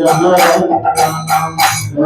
Hare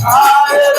Hare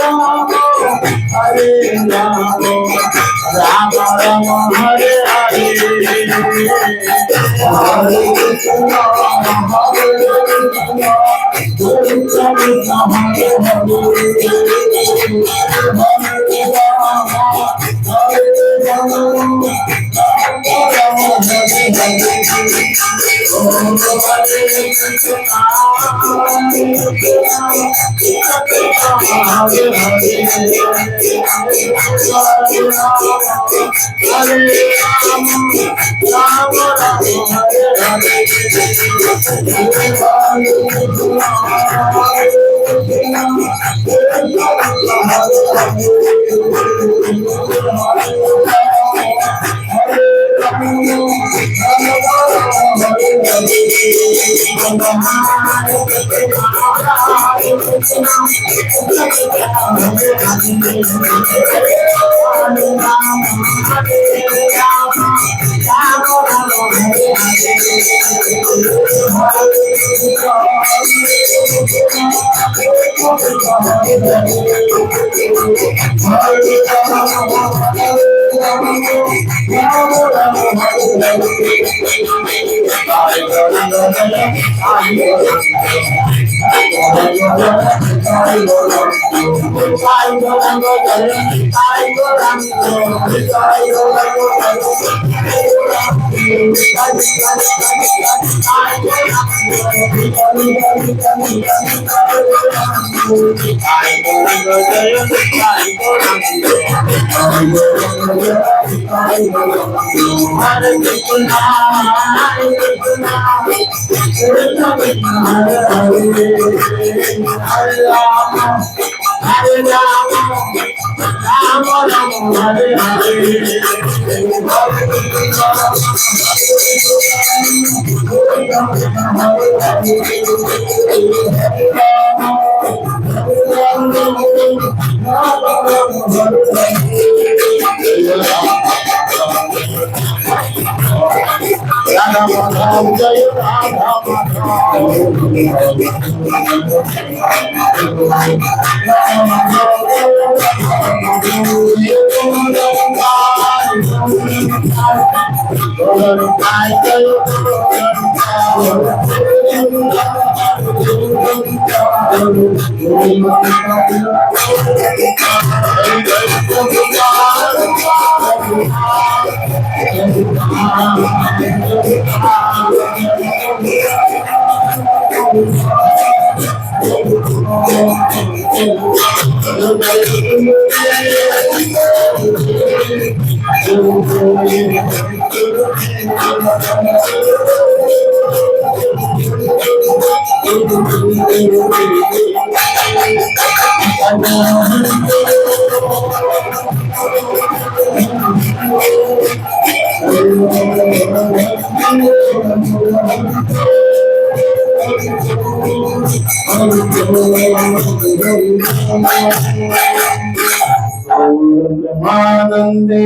आनंदे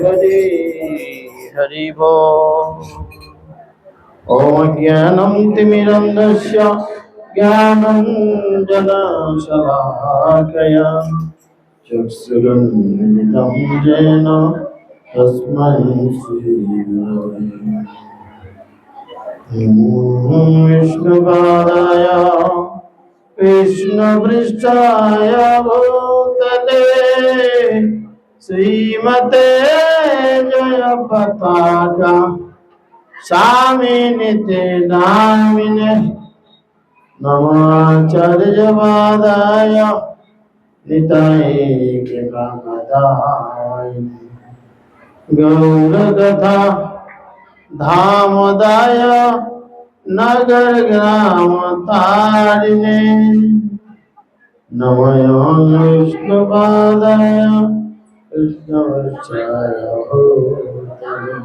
हरि हरि भो। ओम ज्ञानं तिमिरन्धस्य ज्ञानञ्जनशलाकया चक्षुरुन्मिलितं येन तस्मै श्रीगुरवे नमः। विष्णुपादाय कृष्णपृष्ठाय भूतले श्रीमते जय पताका स्वामिनिते नामिने नमाचार्यपादाय निताये कृपादाय गौरकथा धामदाय नगर ग्राम तारिणे नमो विष्णुपादाय कृष्णवत्साय भूतले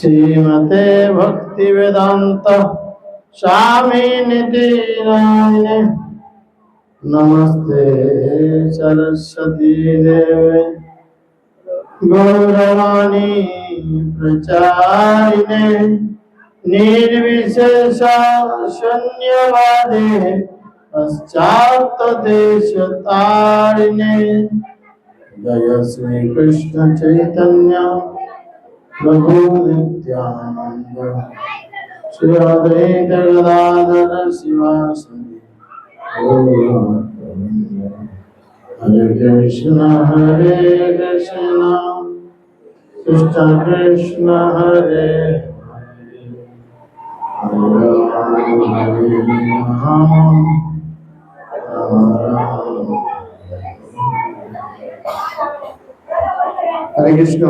श्रीमते भक्तिवेदांत स्वामिनिति नामिने नमस्ते सरस्वती देवे गौरवाणी प्रचारिणे निर्विशेष शून्यवादे पाश्चात्यदेशतारिणे जय श्री कृष्ण चैतन्य प्रभु Nityanand Shri Advaita Gadadhara Sivasadi Hare Krishna Hare Krishna Krishna Krishna Hare Hare Hare Ram হরে কৃষ্ণ।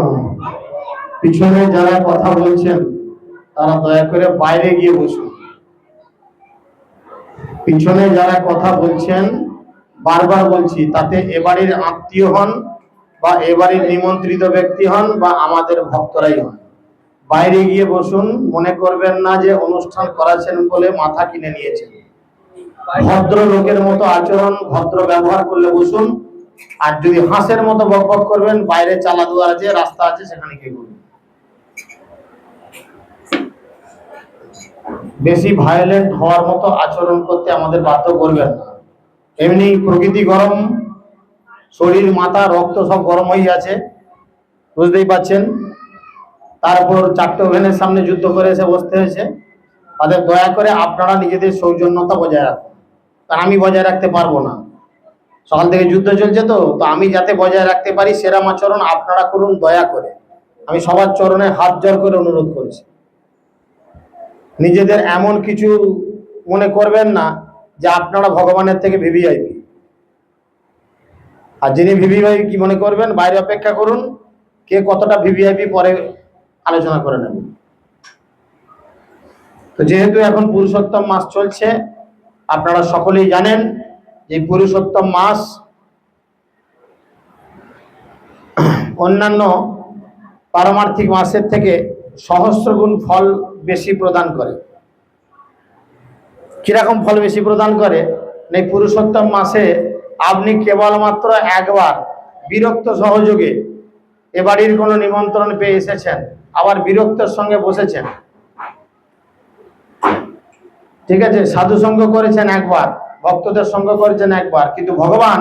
পিছনে যারা কথা বলছেন তারা দয়া করে বাইরে গিয়ে বসুন। পিছনে যারা কথা বলছেন, বারবার বলছি, তাতে এবাড়ির আত্মীয় হন বা এবাড়ির নিমন্ত্রিত ব্যক্তি হন বা আমাদের ভক্তরাই হন, বাইরে গিয়ে বসুন। মনে করবেন না যে অনুষ্ঠান করাছেন বলে মাথা কিনে নিয়েছেন। ভদ্র লোকের মতো আচরণ, ভদ্র ব্যবহার করলে বসুন। আর যদি হাঁসের মতো বকবক করবেন, বাইরে চালা দুয়ার আছে, রাস্তা আছে, সেখানে গিয়ে বলুন। বেশি ভায়োলেন্ট হওয়ার মতো আচরণ করতে আমাদের বাধ্য করবেন না। এমনি প্রকৃতি গরম, শরীর মাথা রক্ত সব গরম হয়ে আছে, বুঝতেই পাচ্ছেন। তারপর চারটে ওভেনের সামনে যুদ্ধ করে এসে বসতে হয়েছে। তাদের দয়া করে আপনারা নিজেদের সৌজন্যতা বজায় রাখুন, কারণ আমি বজায় রাখতে পারবো না। সকাল থেকে যুদ্ধ চলছে, তো আমি যাতে বজায় রাখতে পারি সেরাম আচরণ আপনারা করুন দয়া করে। আমি সবার চরণে হাত জোড় করে অনুরোধ করেছি। নিজেদের এমন কিছু মনে করবেন না যে আপনারা ভগবানের থেকে ভিভিআইপি। আর যিনি ভিভিআইপি কি মনে করবেন, বাইরে অপেক্ষা করুন, কে কতটা ভিভিআইপি পরে আলোচনা করে নেব। তো যেহেতু এখন পুরুষোত্তম মাস চলছে, আপনারা সকলেই জানেন যে পুরুষোত্তম মাস অন্যান্য পারমার্থিক মাসের থেকে সহস্র গুণ ফল বেশি প্রদান করে। কিরকম ফল বেশি প্রদান করে? এই পুরুষোত্তম মাসে আপনি কেবলমাত্র একবার বিরক্ত সহযোগে এ বাড়ির কোনো নিমন্ত্রণ পেয়ে এসেছেন, আবার বিরক্তের সঙ্গে বসেছেন, ঠিক আছে, সাধু সঙ্গ করেছেন একবার, ভক্তদের সঙ্গ করেছেন একবার, কিন্তু ভগবান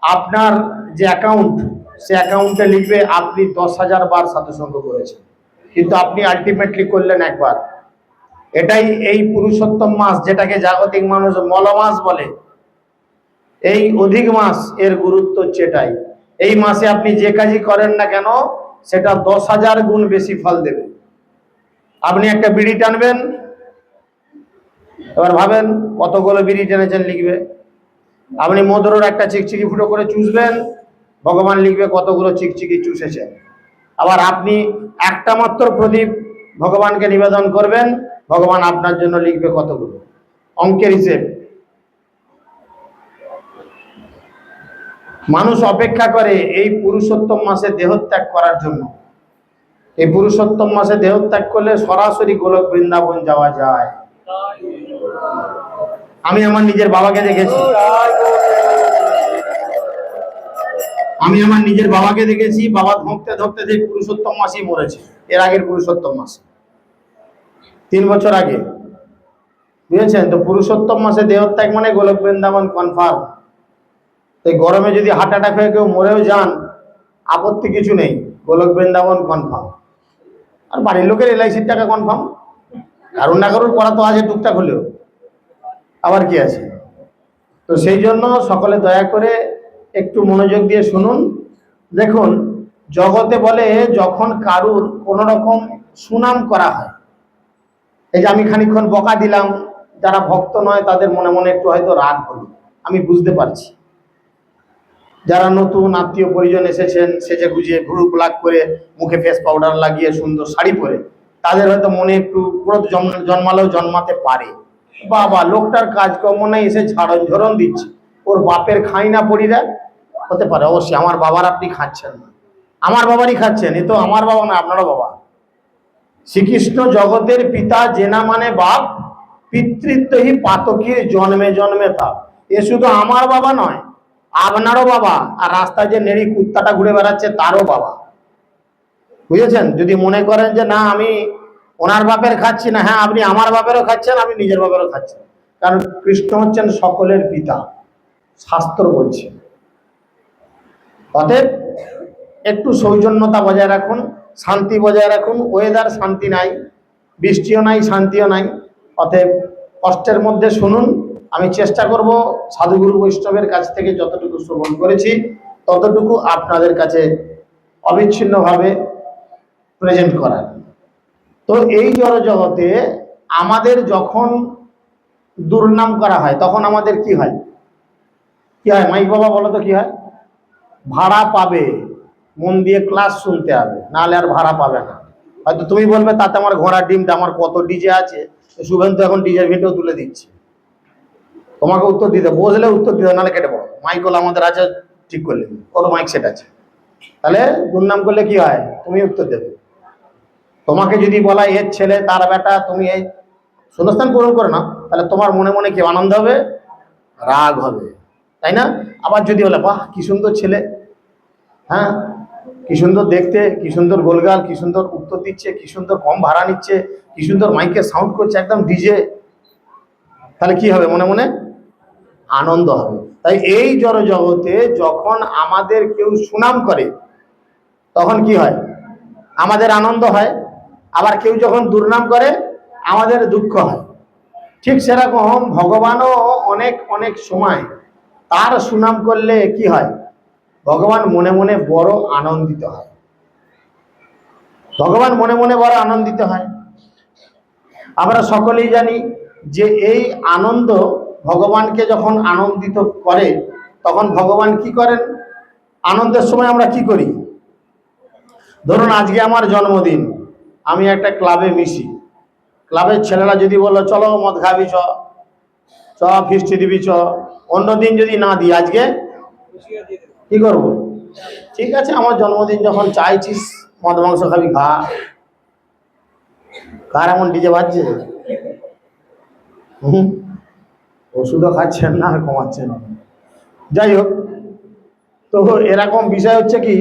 আপনার যে অ্যাকাউন্ট, সে অ্যাকাউন্টে লিখবে আপনি 10,000 বার সাধু সঙ্গ করেছেন, কিন্তু আপনি আলটিমেটলি করলেন একবার। এটাই এই পুরুষোত্তম মাস, যেটাকে জাগতিক মানুষ মলমাস বলে, এই অধিক মাস এর গুরুত্ব হচ্ছে এটাই। এই মাসে আপনি যে কাজই করেন না কেন, সেটা 10,000 গুণ বেশি ফল দেবে। আপনি একটা বিড়ি টানবেন, এবার ভাবেন কতগুলো বিড়ি টেনেছেন, লিখবে। আপনি মধুর একটা চিকচিকি ফুটো করে চুষবেন, ভগবান লিখবে কতগুলো চিকচিকি চুষেছেন। আবার আপনি একটা মাত্র প্রদীপ ভগবানকে নিবেদন করবেন, ভগবান আপনার জন্য লিখবে কতগুলো, অঙ্কের হিসেব। মানুষ অপেক্ষা করে এই পুরুষোত্তম মাসে দেহত্যাগ করার জন্য। এই পুরুষোত্তম মাসে দেহত্যাগ করলে সরাসরি গোলক বৃন্দাবন যাওয়া যায়। আমি আমার নিজের বাবাকে দেখেছি, বাবা ধরতে ধরতে যে পুরুষোত্তম মাসেই মরেছে, এর আগের পুরুষোত্তম মাসে 3 বছর আগে, বুঝেছেন তো। পুরুষোত্তম মাসে দেহত্যাগ মানে গোলক বৃন্দাবন কনফার্ম। এই গরমে যদি হার্ট অ্যাটাক হয়ে কেউ মরেও যান, আপত্তি কিছু নেই, গোলক বৃন্দাবন কনফার্ম। আর বাড়ির লোকের LICর টাকা কনফার্ম, কারুর না কারুর করা তো আছে টুকটাক হলেও, আবার কি আছে। তো সেই জন্য সকলে দয়া করে একটু মনোযোগ দিয়ে শুনুন। দেখুন, জগতে বলে যখন কারুর কোনো রকম সুনাম করা হয়, এই যে আমি খানিকক্ষণ বকা দিলাম, যারা ভক্ত নয় তাদের মনে মনে একটু হয়তো রাগ হলো, আমি বুঝতে পারছি। যারা নতুন আত্মীয় পরিজন এসেছেন, সেজে গুজে ভুরু ব্লাক করে, মুখে ফেস পাউডার লাগিয়ে সুন্দর শাড়ি পরে, তাদের হয়তো মনে একটু ক্রোধ জন্মালেও জন্মাতে পারে। বাবা, লোকটার কাজকর্ম নাই, এসে ঝরণ দিচ্ছে, ওর বাপের খাই না পড়িরা, হতে পারে। অবশ্যই আমার বাবার আপনি খাচ্ছেন না, আমার বাবারই খাচ্ছেন, এ তো আমার বাবা না, আপনারও বাবা। শ্রীকৃষ্ণ জগতের পিতা, জেনা মানে বাপ, পিতৃত্বহি পাতকীর জন্মে জন্মে তাপ। এ শুধু আমার বাবা নয়, আপনারও বাবা। আর রাস্তায় যে নেড়ি কুত্তাটা ঘুরে বেড়াচ্ছে, তারও বাবা, বুঝেছেন। যদি মনে করেন যে না আমি ওনার বাপের খাচ্ছি না, হ্যাঁ, আপনি আমার বাপেরও খাচ্ছেন, আপনি নিজের বাপেরও খাচ্ছেন, কারণ কৃষ্ণ হচ্ছেন সকলের পিতা, শাস্ত্র বলছে। অতএব একটু সৌজন্যতা বজায় রাখুন, শান্তি বজায় রাখুন। ওয়েদার শান্তি নাই, বৃষ্টিও নাই, শান্তিও নাই। অতএব কষ্টের মধ্যে শুনুন। আমি চেষ্টা করব সাধুগুরু বৈষ্ণবের কাছ থেকে যতটুকু শ্রবণ করেছি ততটুকু আপনাদের কাছে অবিচ্ছিন্নভাবে প্রেজেন্ট করার। তো এই জড়জগতে আমাদের যখন দুর্নাম করা হয় তখন আমাদের কি হয়? কি হয় মাইক বাবা বলো তো কি হয়? ভাড়া পাবে, মন দিয়ে ক্লাস শুনতে হবে, নাহলে আর ভাড়া পাবে না। হয়তো তুমি বলবে তাতে আমার ঘোড়ার ডিমটা, আমার কত ডিজে আছে, শুভেন্দু এখন ডিজের ভিডিও তুলে দিচ্ছে। তোমাকে উত্তর দিতে বসলে উত্তর দিতে, নাহলে কেটে পড়ো। মাইক হলো আমাদের আছে, ঠিক করলে ওর মাইক সেট আছে, তাহলে দুর্নাম করলে কি হয়? তুমি উত্তর দেবে। তোমাকে যদি বলা এর ছেলে, তার বেটা, তুমি এই শূন্যস্থান পূরণ করে না, তাহলে তোমার মনে মনে কি আনন্দ হবে? রাগ হবে, তাই না? আবার যদি বলে বাহ কি সুন্দর ছেলে, হ্যাঁ কি সুন্দর দেখতে, কি সুন্দর গোলগাল, কি সুন্দর উত্তর দিচ্ছে, কি সুন্দর কম ভাড়া নিচ্ছে, কি সুন্দর মাইকে সাউন্ড করছে একদম ডিজে, তাহলে কি হবে? মনে মনে আনন্দ হবে। তাই এই জড়জগতে যখন আমাদের কেউ সুনাম করে তখন কি হয়? আমাদের আনন্দ হয়। আবার কেউ যখন দুর্নাম করে আমাদের দুঃখ হয়। ঠিক সেরকম ভগবানও অনেক অনেক সময় তার সুনাম করলে কি হয়? ভগবান মনে মনে বড় আনন্দিত হয়। ভগবান মনে মনে বড় আনন্দিত হয়। আমরা সকলেই জানি যে এই আনন্দ ভগবানকে যখন আনন্দিত করে তখন ভগবান কি করেন? আনন্দের সময় আমরা কি করি? ধরুন আজকে আমার জন্মদিন, আমি একটা ক্লাবে মিশি, ক্লাবের ছেলেরা যদি বললো চলো মদ খাবি, চ চ ফিস্টি দিবি, চ। অন্যদিন যদি না দিই, আজকে কি করব? ঠিক আছে, আমার জন্মদিন যখন চাইছিস মদ মাংস খাবি, খা। কার এমন ডিজে বাজছে? ওষুধও খাচ্ছেন না, কমাচ্ছেন। যাই হোক, তো এরকম বিষয় হচ্ছে কি,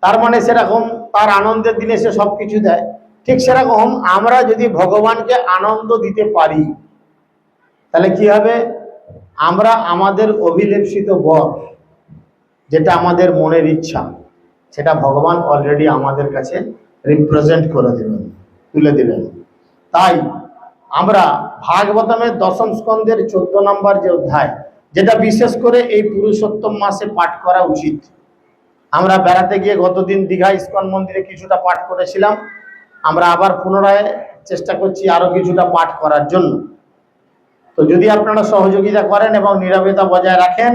তার মানে সেরকম তার আনন্দের দিনে সে সবকিছু দেয়। ঠিক সেরকম আমরা যদি ভগবানকে আনন্দ দিতে পারি তাহলে কি হবে? আমরা আমাদের অভিলেপসিত বর, যেটা আমাদের মনের ইচ্ছা, সেটা ভগবান অলরেডি আমাদের কাছে রিপ্রেজেন্ট করে দেবেন, তুলে দিলেন। তাই আমরা ভাগবতমের দশম স্কন্ধের 14 নম্বর যে অধ্যায়, যেটা বিশেষ করে এই পুরুষোত্তম মাসে পাঠ করা উচিত। আমরা বেড়াতে গিয়ে গতদিন দীঘা ইস্কন মন্দিরে কিছুটা পাঠ করেছিলাম, আমরা আবার পুনরায় চেষ্টা করছি আরো কিছুটা পাঠ করার জন্য। তো যদি আপনারা সহযোগিতা করেন এবং নীরবতা বজায় রাখেন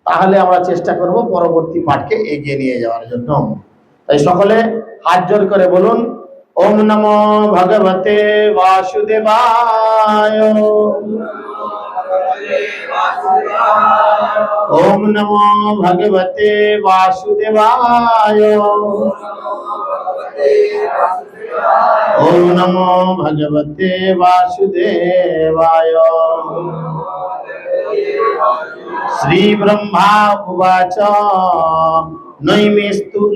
তাহলে আমরা চেষ্টা করব পরবর্তী পাঠকে এগিয়ে নিয়ে যাওয়ার জন্য। তাই সকলে হাত জোর করে বলুন, ওম নমো ভগবতে বাসুদেবায়, ওম নমো ভগবতে বাসুদেবায়, ওম নমো ভগবতে বাসুদেবায়। শ্রী ব্রহ্মা উবাচ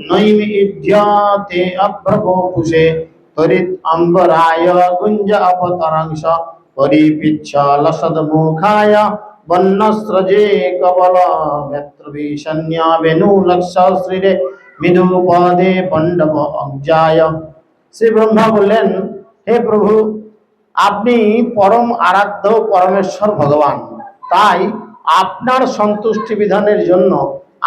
নৈমিদ্যতে অভ্রগোপুষে ত্বরিত অম্বরায় গুঞ্জ অপতরংশ পরিপিচ্ছ লসদমুখায় বন্যস্রজে কবল ভেত্রভীষণ্য বেনু লক্ষ শ্রীরে মৃদুপদে পণ্ডব অজ্জায়। শ্রী ব্রহ্মা বললেন, হে প্রভু, আপনি পরম আরাধ্য পরমেশ্বর ভগবান। তাই আপনার সন্তুষ্টি বিধানের জন্য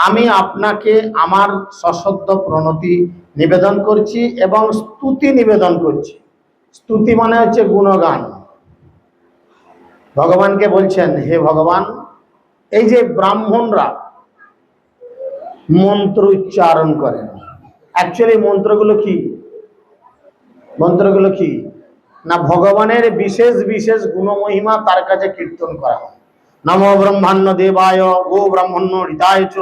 আমি আপনাকে আমার সশ্রদ্ধ প্রণতি নিবেদন করছি এবং স্তুতি নিবেদন করছি। স্তুতি মানে হচ্ছে গুণগান। ভগবানকে বলছেন, হে ভগবান, এই যে ব্রাহ্মণরা মন্ত্র উচ্চারণ করেন, অ্যাকচুয়ালি মন্ত্রগুলো কি? মন্ত্রগুলো কি না, ভগবানের বিশেষ বিশেষ গুণমহিমা তার কাছে কীর্তন করা হয়। নমো ব্রহ্মাণ্য দেবায় গো ব্রাহ্মণ্য হৃদায় চ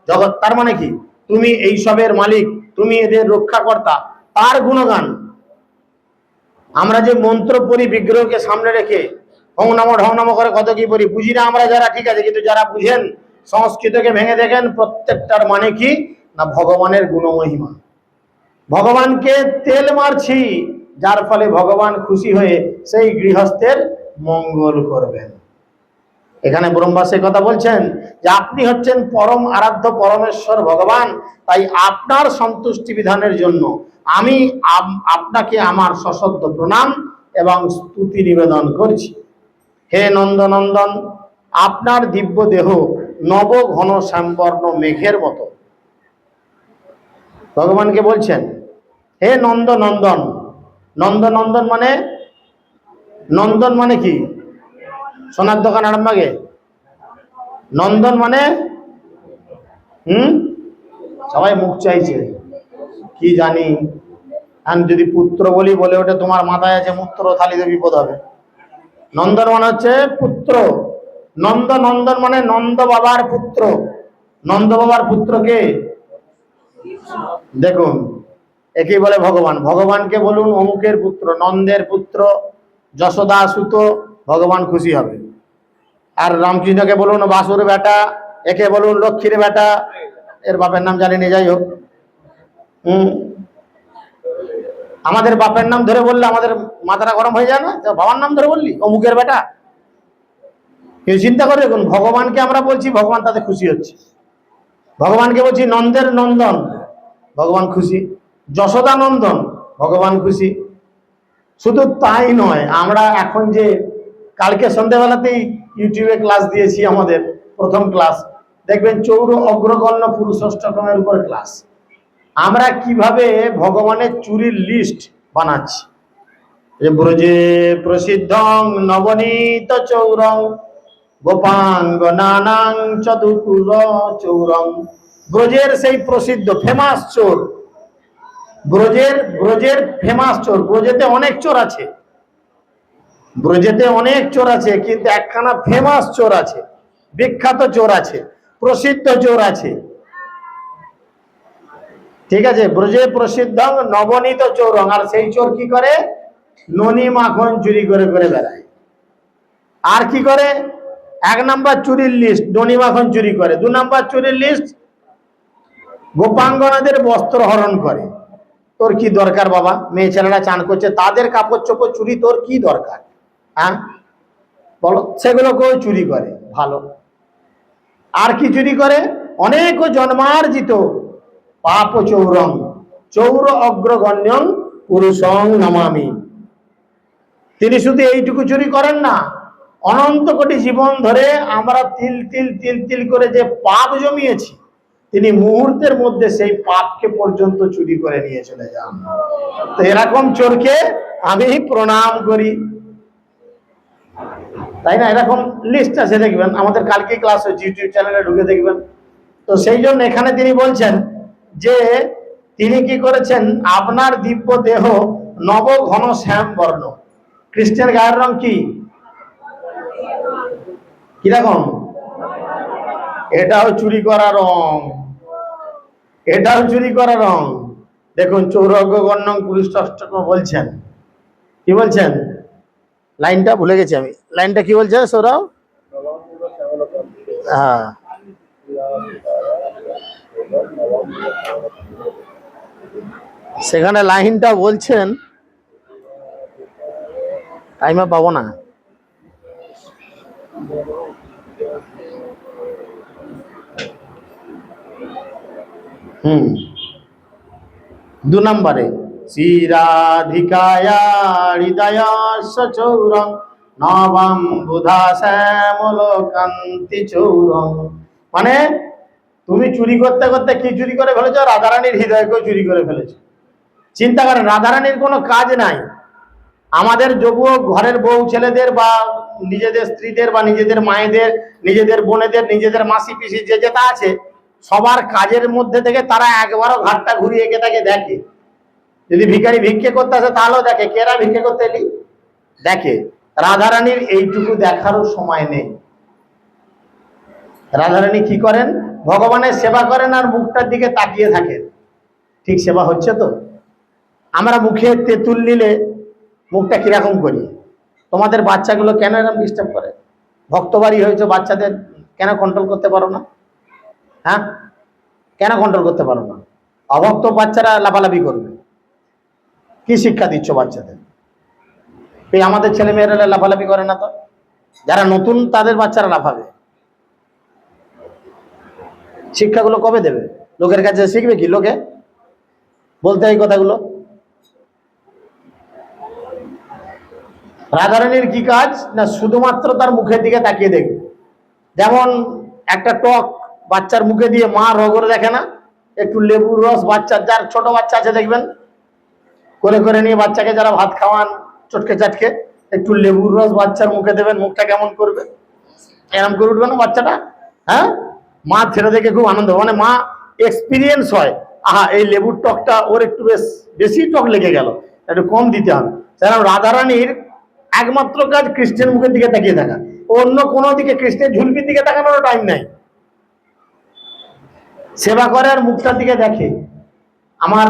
জগৎ। তার মানে কি? তুমি এইসবের মালিক, তুমি এদের রক্ষাকর্তা, তার গুণগান। আমরা যে মন্ত্র পড়ি বিগ্রহকে সামনে রেখে, ওং নমো ঢং নমো করে কত কি পড়ি, বুঝি না আমরা যারা, ঠিক আছে, কিন্তু যারা বুঝেন সংস্কৃতকে ভেঙে দেখেন, প্রত্যেকটার মানে কি না ভগবানের গুণমহিমা। ভগবানকে তেল মারছি, যার ফলে ভগবান খুশি হয়ে সেই গৃহস্থের মঙ্গল করবেন। এখানে ব্রহ্মা সে কথা বলছেন যে আপনি হচ্ছেন পরম আরাধ্য পরমেশ্বর ভগবান, তাই আপনার সন্তুষ্টি বিধানের জন্য আমি আপনাকে আমার সশ্রদ্ধ প্রণাম এবং স্তুতি নিবেদন করছি। হে নন্দনন্দন, আপনার দিব্য দেহ নব ঘন শ্যামবর্ণ মেঘের মতো। ভগবানকে বলছেন, হে নন্দনন্দন। নন্দনন্দন মানে, নন্দন মানে কি? সোনার দোকান আরামবাগে নন্দন মানে সবাই মুখ চাইছে কি জানি। আমি যদি পুত্র বলি বলে ওটা তোমার মাথায় আছে পুত্র, তাহলে তো বিপদ হবে। নন্দন মানে হচ্ছে পুত্র। নন্দ নন্দন মানে নন্দ বাবার পুত্র। নন্দ বাবার পুত্রকে দেখুন, একই বলে ভগবান। ভগবানকে বলুন অমুকের পুত্র, নন্দের পুত্র, যশোদা সুত, ভগবান খুশি হবে। আর রামকৃষ্ণকে বলুন বাসুর বেটা, একে বলুন লক্ষ্মীর বেটা, এর বাপের নাম জানি না, যাই হোক। আমাদের বাপের নাম ধরে বললে আমাদের মাথাটা গরম হয়ে যায় না? বাবার নাম ধরে বললি অমুকের বেটা। কেউ চিন্তা করে দেখুন, ভগবানকে আমরা বলছি, ভগবান তাতে খুশি হচ্ছে। ভগবানকে বলছি নন্দের নন্দন, ভগবান খুশি। যশোদা নন্দন, ভগবান খুশি। শুধু তাই নয়, আমরা এখন যে কালকে সন্ধ্যাবেলাতেই ইউটিউবে ক্লাস দিয়েছি, আমাদের প্রথম ক্লাস দেখবেন চৌর অগ্রগণ্য পুরুষোষ্টকমের উপর ক্লাস। আমরা কিভাবে ভগবানের চুরির লিস্ট বানাচ্ছি। যে ব্রজে প্রসিদ্ধং নবনীত চৌরং গোপাঙ্গ নানাং চতুকুল চৌরং। ব্রজের সেই প্রসিদ্ধ ফেমাস চোর, ব্রজের ফেমাস চোর। ব্রজেতে অনেক চোর আছে, ব্রজেতে অনেক চোর আছে, কিন্তু একখানা ফেমাস চোর আছে, বিখ্যাত চোর আছে, প্রসিদ্ধ চোর আছে। ঠিক আছে, ব্রজে প্রসিদ্ধ নবনীত চৌরং। আর সেই চোর কি করে? ননি মাখন চুরি করে করে বেড়ায়। আর কি করে? 1 নাম্বার চুরির লিস্ট ননি মাখন চুরি করে। 2 নাম্বার চুরির লিস্ট গোপাঙ্গনাদের বস্ত্র হরণ করে। তোর কি দরকার বাবা? মেয়ে ছেলেরা চান করছে, তাদের কাপড় চোপড় চুরি তোর কি দরকার? হ্যাঁ বলো, সেগুলোকেও চুরি করে। ভালো। আর কি চুরি করে? অনেক জন্মার্জিত পাপ চৌরং চৌর অগ্রগণ্যং পুরুষং নমামি। তিনি শুধু এইটুকু চুরি করেন না, অনন্ত কোটি জীবন ধরে আমরা তিল তিল তিল তিল করে যে পাপ জমিয়েছি, তিনি মুহূর্তের মধ্যে সেই পাপকে পর্যন্ত চুরি করে নিয়ে চলে যান। তো এরকম চোরকে আমি প্রণাম করি, তাই না? এরকম লিস্ট আছে, দেখবেন আমাদের কালকে ক্লাস হচ্ছে, ইউটিউব চ্যানেলে ঢুকে দেখবেন। তো সেই জন্য এখানে তিনি বলছেন যে তিনি কি করেছেন, আপনার দিব্য দেহ নব ঘন শ্যাম বর্ণ। কৃষ্ণের গায়ের রং কি? কিরকম? এটাও চুরি করা রং, এটাও চুরি করা রং। দেখুন চৌরগ্রগণ্যং পুরুষোষ্টকম বলছেন, কি বলছেন? লাইনটা ভুলে গেছি আমি, লাইনটা কি বলছে সৌরভ? হ্যাঁ, সেখানে লাইনটা বলছেন, টাইমে পাবো না। হুম, 2 নম্বরে শ্রীরাধিকায়া হৃদয় চৌরং নবম বুধা শ্যামল কান্তি চৌরং। মানে তুমি চুরি করতে করতে কি চুরি করে ফেলেছো? রাধারানীর হৃদয়কেও চুরি করে ফেলেছো। চিন্তা করেন, রাধারানীর কোনো কাজ নাই। আমাদের যুবক ঘরের বউ ছেলেদের বা নিজেদের স্ত্রীদের বা নিজেদের মায়েদের, নিজেদের বোনেদের, নিজেদের মাসি পিসি যে যেটা আছে, সবার কাজের মধ্যে থেকে তারা একবারও ঘাটটা ঘুরিয়ে একে তাকে দেখে। যদি ভিখারি ভিক্ষে করতে আসে তাহলেও দেখে, কেরা ভিক্ষে করতে এলি, দেখে। রাধারানীর এইটুকু দেখারও সময় নেই। রাধারানী কি করেন? ভগবানের সেবা করেন আর মুখটার দিকে তাকিয়ে থাকেন, ঠিক সেবা হচ্ছে তো? আমরা মুখে তেঁতুল নিলে মুখটা কিরকম করি? তোমাদের বাচ্চাগুলো কেন এরকম ডিস্টার্ব করে? ভক্তবাড়ি হয়েছে, বাচ্চাদের কেন কন্ট্রোল করতে পারো না? হ্যাঁ, কেন কন্ট্রোল করতে পারো না? অভক্ত বাচ্চারা লাফালাফি করবে। কি শিক্ষা দিচ্ছ বাচ্চাদের? এই আমাদের ছেলে মেয়েরা লাফালাফি করে না তো? যারা নতুন তাদের বাচ্চারা লাফাবে। শিক্ষাগুলো কবে দেবে? লোকের কাছে শিখবে কি? লোকে বলতে এই কথাগুলো রাধারানীর কি কাজ না শুধুমাত্র তার মুখের দিকে তাকিয়ে দেখবে। যেমন একটা টক বাচ্চার মুখে দিয়ে মা রগরে দেখে না, একটু লেবুর রস বাচ্চার, যার ছোট বাচ্চা আছে দেখবেন করে করে নিয়ে বাচ্চাকে যারা ভাত খাওয়ান চটকে চাটকে, একটু লেবুর রস বাচ্চার মুখে দেবেন, মুখটা কেমন করবে, এরম করে উঠবে না বাচ্চাটা। হ্যাঁ, মা ছেড়ে দেখে খুব আনন্দ, মানে মা এক্সপিরিয়েন্স হয়, আহা এই লেবুর টকটা ওর একটু বেশি টক লেগে গেল, একটু কম দিতে হবে। সেরকম রাধারানীর একমাত্র কাজ কৃষ্ণের মুখের দিকে তাকিয়ে থাকা, অন্য কোনো দিকে কৃষ্ণের ঝুলকির দিকে তাকানোর টাইম নাই। সেবা করে আর মুখটার দিকে দেখে, আমার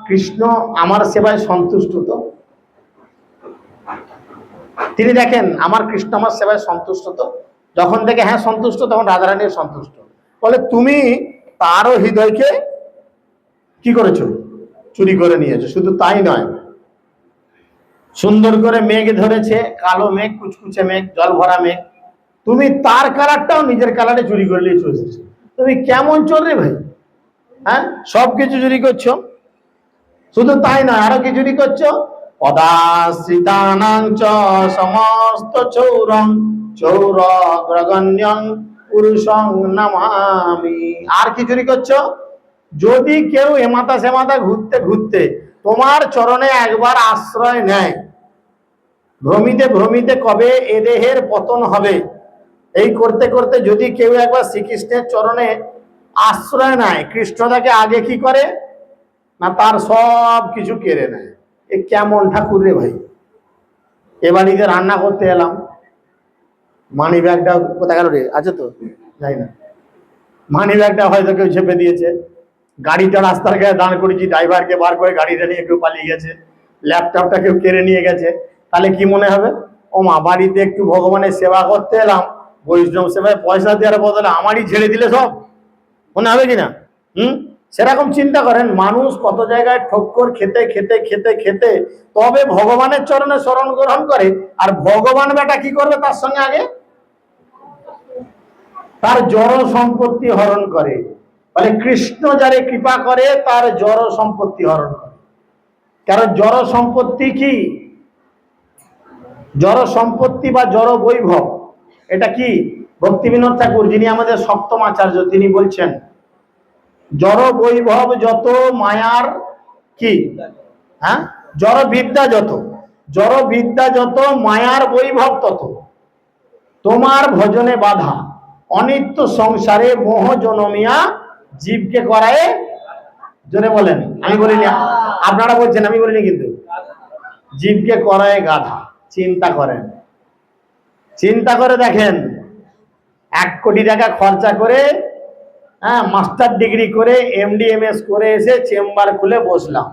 কৃষ্ণ আমার সেবায় সন্তুষ্ট তো, তিনি দেখেন আমার কৃষ্ণ আমার সেবায় সন্তুষ্ট তো, যখন দেখে হ্যাঁ সন্তুষ্ট, তখন রাধারানীর সন্তুষ্ট। বলে তুমি তারও হৃদয়কে কি করেছো, চুরি করে নিয়েছো। শুধু তাই নয়, সুন্দর করে মেঘ ধরেছে, কালো মেঘ, কুচকুচে মেঘ, জল ভরা মেঘ, তুমি তার কালারটাও নিজের কালারে চুরি করে নিয়ে চলে এসেছো। তুমি কেমন চোর রে ভাই, হ্যাঁ সবকিছু চুরি করছো। শুধু তাই নয়, আরো কি চুরি করছো, পদাশ্রিতানাং চ সমস্ত চৌরং চৌরগ্রগণ্যং পুরুষং নামামি। আর কি চুরি করছো, যদি কেউ এমাতা সেমাতা ঘুরতে ঘুরতে তোমার চরণে একবার আশ্রয় নেয়, ভ্রমিতে ভ্রমিতে কবে এ দেহের পতন হবে, এই করতে করতে যদি কেউ একবার শ্রীকৃষ্ণের চরণে আশ্রয় নেয়, কৃষ্ণ তাকে আগে কি করে না তার সব কিছু কেড়ে নেয়। এ কেমন ঠাকুর রে ভাই। এ বাড়িতে রান্না করতে এলাম, মানি ব্যাগটা কোথায় গেল রে, আছে তো যাই না, মানি ব্যাগটা হয়তো কেউ চেপে দিয়েছে, গাড়িটা রাস্তার গায়ে দাঁড় করেছি, ড্রাইভারকে বার করে গাড়িটা নিয়ে কেউ পালিয়ে গেছে, ল্যাপটপটা কেউ কেড়ে নিয়ে গেছে, তাহলে কি মনে হবে, ও মা বাড়িতে একটু ভগবানের সেবা করতে এলাম, বৈষ্ণব সেবায় পয়সা দেওয়ার বদলে আমারই ছেড়ে দিলে সব, মনে হবে কিনা। সেরকম চিন্তা করেন, মানুষ কত জায়গায় ঠক্কর খেতে খেতে খেতে খেতে তবে ভগবানের চরণে শরণ গ্রহণ করে, আর ভগবান বেটা কি করবে তার সঙ্গে আগে তার জড় সম্পত্তি হরণ করে। বলে কৃষ্ণ যারে কৃপা করে তার জড় সম্পত্তি হরণ করে। কারণ জড় সম্পত্তি কি, জড় সম্পত্তি বা জড় বৈভব, এটা কি ভক্তিবিনোদ ঠাকুর যিনি আমাদের সপ্তম আচার্য তিনি বলছেন, জড় বৈভব যত মায়ার কি, হ্যাঁ জড় বিদ্যা যত, জড় বিদ্যা যত মায়ার বৈভব তত, তোমার ভজনে বাধা অনিত্য সংসারে মোহ জনমিয়া জীবকে করায়, জোরে বলেন, আমি বলিনি আপনারা বলছেন, আমি বলিনি কিন্তু, জীবকে করায় গাধা। চিন্তা করেন, চিন্তা করে দেখেন, 1 কোটি টাকা খরচা করে, হ্যাঁ মাস্টার ডিগ্রি করে এমডি এমএস করে এসে চেম্বার খুলে বসলাম,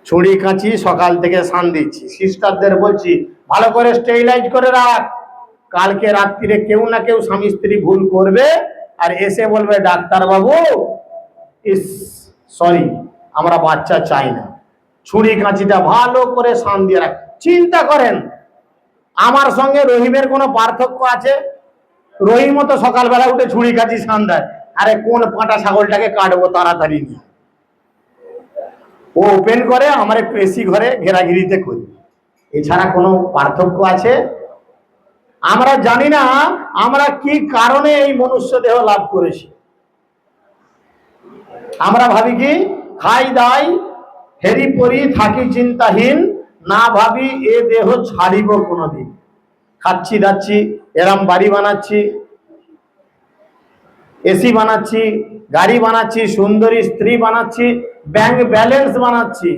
ছুরি কাঁচি সকাল থেকে সান দিচ্ছি, সিস্টারদের বলছি ভালো করে স্টেরিলাইজ করে রাখ, কালকে রাত্রিরে কেউ না কেউ স্বামী স্ত্রী ভুল করবে আর এসে বলবে ডাক্তার বাবু ইস সরি আমরা বাচ্চা চাই না, ছুরি কাঁচিটা ভালো করে সান দিয়ে রাখ। চিন্তা করেন, আমার সঙ্গে রহিমের কোনো পার্থক্য আছে? রহিমও তো সকালবেলা উঠে ছুরি কাঁচি সান দেয়, আরে কোন পাঁটা ছাগলটাকে কাটবো তাড়াতাড়ি নিয়ে, ও ওপেন করে, আমার একটু এসি ঘরে ঘেরাঘিরিতে করি, এছাড়া কোনো পার্থক্য আছে? আমরা জানি না আমরা কি কারণে এই মনুষ্য দেহ লাভ করেছি। আমরা ভাবি কি খাই দাই হেরি পরি থাকি চিন্তাহীন, না ভাবি এ দেহ ছাড়িব কোনোদিন। খাচ্ছি দাচ্ছি, এরম বাড়ি বানাচ্ছি, এসি বানাচ্ছি, গাড়ি বানাচ্ছি, সুন্দরী স্ত্রী বানাচ্ছি, ব্যাংক ব্যালেন্স বানাচ্ছি,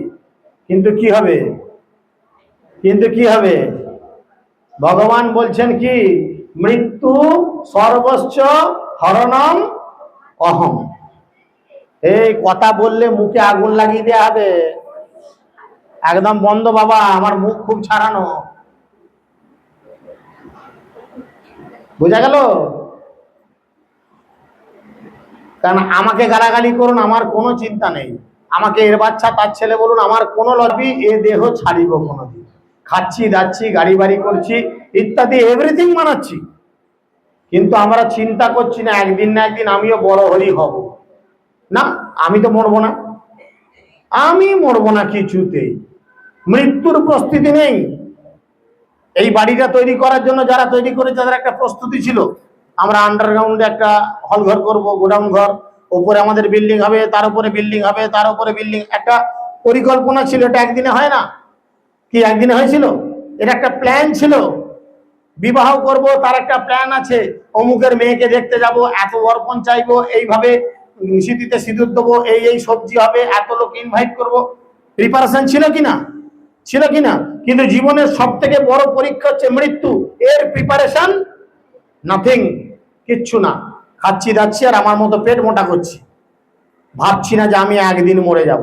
কিন্তু কি হবে, কিন্তু কি হবে? ভগবান বলছেন কি মৃত্যু সর্বস্ব হরণম অহম। এই কথা বললে মুখে আগুন লাগিয়ে দেওয়া হবে, একদম বন্ধ বাবা, আমার মুখ খুব ছাড়ানো, বোঝা গেল? কারণ আমাকে গালাগালি করুন, আমার কোনো চিন্তা নেই, আমাকে এর বাচ্চা তার ছেলে বলুন, আমার কোনো লবি, এ দেহ ছাড়িব কোনোদিন। খাচ্ছি দাচ্ছি, গাড়ি বাড়ি করছি ইত্যাদি এভরিথিং বানাচ্ছি, কিন্তু আমরা চিন্তা করছি না একদিন না একদিন আমিও বড় হরি হব। না, আমি তো মরবো না, আমি মরবো না কিছুতেই, মৃত্যুর প্রস্তুতি নেই। এই বাড়িটা তৈরি করার জন্য যারা তৈরি করেছে তাদের একটা প্রস্তুতি ছিল, আমরা আন্ডারগ্রাউন্ডে একটা হল ঘর করব, গোডাউন ঘর, উপরে আমাদের বিল্ডিং হবে, তার উপরে বিল্ডিং হবে, তার উপরে বিল্ডিং, একটা পরিকল্পনা ছিল। এটা একদিনে হয় না, কি একদিনে হয়েছিল? এটা একটা প্ল্যান ছিল। বিবাহ করব, তার একটা প্ল্যান আছে, অমুকের মেয়েকে দেখতে যাব, এত অর্পণ চাইবো, এইভাবে সিঁথিতে সিঁদুর দেবো, এই সবজি হবে, এত লোক ইনভাইট করব। প্রিপারেশন ছিল কিনা? ছিল কিনা? কিন্তু জীবনের সব থেকে বড় পরীক্ষা হচ্ছে মৃত্যু। এর প্রিপারেশন নাথিং, কিচ্ছু না। খাচ্ছি দাচ্ছি আর আমার মতো পেট মোটা করছি, ভাবছি না যে আমি একদিন মরে যাব,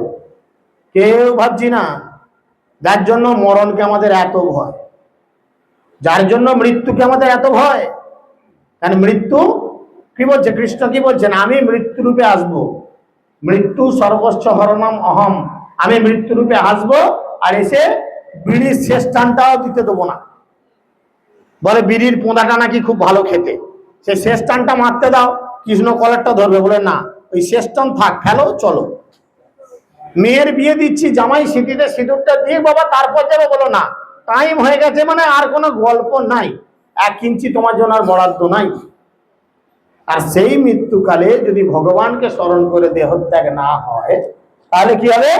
কেউ ভাবছি না। যার জন্য মরণকে আমাদের এত ভয়, যার জন্য মৃত্যুকে আমাদের এত ভয়। কারণ মৃত্যু কি বলছে, কৃষ্ণ কি বলছেন? আমি মৃত্যু রূপে আসবো, মৃত্যু সর্বস্ব হরণম অহম, আমি মৃত্যু রূপে আসবো, আর এসে বিড়ির শেষ টানটাও দিতে দেবো না। বলে বিড়ির পোঁদাটা নাকি খুব ভালো খেতে, সেই শেষ টানটা মারতে দাও, কৃষ্ণ কলারটা ধরবে, বলে না, ওই শেষ টান থাক, ফেলো, চলো। মেয়ের বিয়ে দিচ্ছি, জামাই সিঁথিতে সিঁদুরটা দিয়ে বাবা তারপর যাবে, বলো না, টাইম হয়ে গেছে, মানে আর কোনো গল্প নাই, 1 ইঞ্চি তোমার জন্য আর বরাদ্দ নাই। আর সেই মৃত্যুকালে যদি ভগবানকে স্মরণ করে দেহত্যাগ না হয়, তাহলে কি হবে?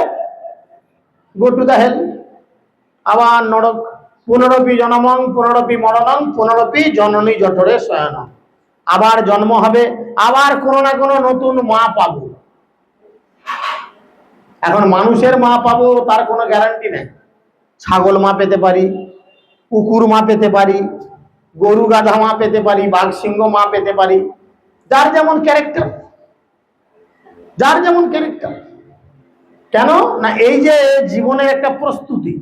গো টু দ্য হেল, আবার নরক। পুনরপি জনমং পুনরপি মরণং পুনরপি জননী জঠরে শয়নং, আবার জন্ম হবে, আবার কোনো না কোনো নতুন মা পাবো। এখন মানুষের মা পাবো তার কোনো গ্যারান্টি নেই। ছাগল মা পেতে পারি, কুকুর মা পেতে পারি, গরু গাধা মা পেতে পারি, বাঘ সিংহ মা পেতে পারি, যার যেমন ক্যারেক্টার, যার যেমন ক্যারেক্টার। কেন না, এই যে জীবনের একটা প্রস্তুতি,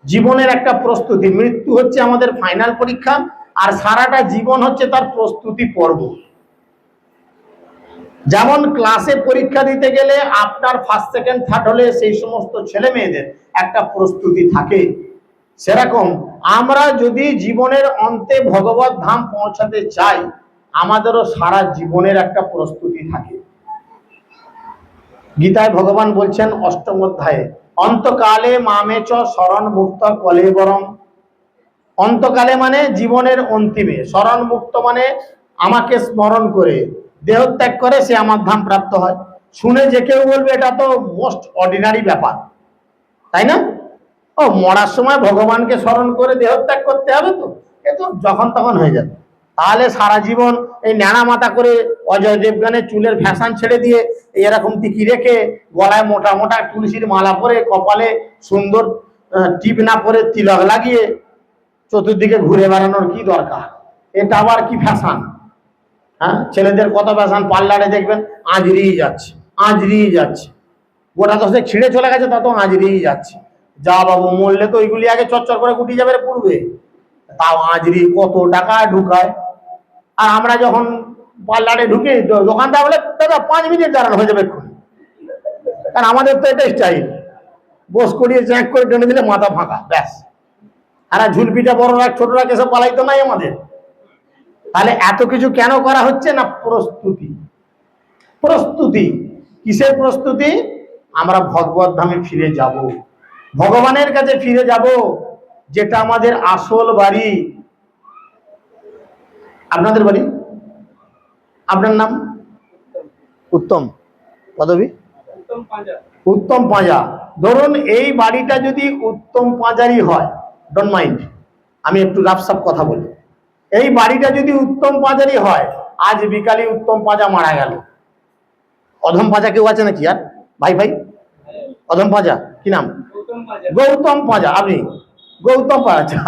জীবনের একটা প্রস্তুতি, মৃত্যু হচ্ছে আমাদের ফাইনাল পরীক্ষা, আর সারাটা জীবন হচ্ছে তার প্রস্তুতি পর্ব। যেমন ক্লাসে পরীক্ষা দিতে গেলে আপনার ফার্স্ট সেকেন্ড থার্ড হলে সেই সমস্ত ছেলে মেয়েদের একটা প্রস্তুতি থাকে, সেরকম আমরা যদি জীবনের অন্তে ভগবত ধাম পৌঁছাতে চাই, আমাদেরও সারা জীবনের একটা প্রস্তুতি থাকে। গীতায় ভগবান বলছেন 8ম অধ্যায়ে, অন্তকালে মামেচ শরণ মুক্ত কলেবরম। অন্তকালে মানে জীবনের অন্তিমে, শরণ মুক্ত মানে আমাকে স্মরণ করে দেহত্যাগ করে সে আমার ধাম প্রাপ্ত হয়। শুনে যে কেউ বলবে এটা তো মোস্ট অর্ডিনারি ব্যাপার, তাই না? ও, মরার সময় ভগবানকে স্মরণ করে দেহত্যাগ করতে হবে, তো এ তো যখন তখন হয়ে যাবে। তাহলে সারা জীবন এই ন্যাড়া মাথা করে অজয় দেবগানের চুলের ফ্যাশন ছেড়ে দিয়ে এরকম টিকি রেখে, গলায় মোটা মোটা তুলসীর মালা পরে, কপালে সুন্দর টিপ না পরে তিলক লাগিয়ে চতুর্দিকে ঘুরে বেড়ানোর কি দরকার? এটা আবার কি ফ্যাশন? হ্যাঁ, ছেলেদের কত ফ্যাশন, পার্লারে দেখবেন আজরিয়ে যাচ্ছে, আজরিয়ে যাচ্ছে, গোটা 10 ছিঁড়ে চলে গেছে, তা তো আজরিয়ে যাচ্ছে। যা বাবু, মরলে তো ওইগুলি আগে চচ্চর করে গুটি যাবে পূর্বে, তাও আজরি কত টাকা ঢুকায়। আর আমরা যখন পার্লারে ঢুকি, দোকানদার বলে দাদা 5 মিনিট দাঁড়ানো, হয়ে যাবে এক্ষুনি। কারণ আমাদের তো এটা স্টাইল, বস করিয়ে চ্যাক করে টেনে দিলে মাথা ফাঁকা, ব্যাস। আর ঝুলপিটা বড়রা ছোটরা কেসব পালাইতো নাই আমাদের। তাহলে এত কিছু কেন করা হচ্ছে না? প্রস্তুতি। প্রস্তুতি কিসের প্রস্তুতি? আমরা ভগবত ধামে ফিরে যাব, ভগবানের কাছে ফিরে যাব, যেটা আমাদের আসল বাড়ি। আপনাদের বাড়ি, আপনার নাম? উত্তম, পদবী উত্তম পাঁজা। ধরুন এই বাড়িটা যদি উত্তম পাঁজারই হয়, ডোন্ট মাইন্ড, আমি একটু রাফসাফ কথা বলি, এই বাড়িটা যদি উত্তম পাঁজারই হয়, আজ বিকালে উত্তম পাঁজা মারা গেল, অধম পাঁজা কেউ আছে নাকি? আর ভাই ভাই, অধম পাঁজা কি নাম? গৌতম পাঁজা। আপনি গৌতম পাঁজা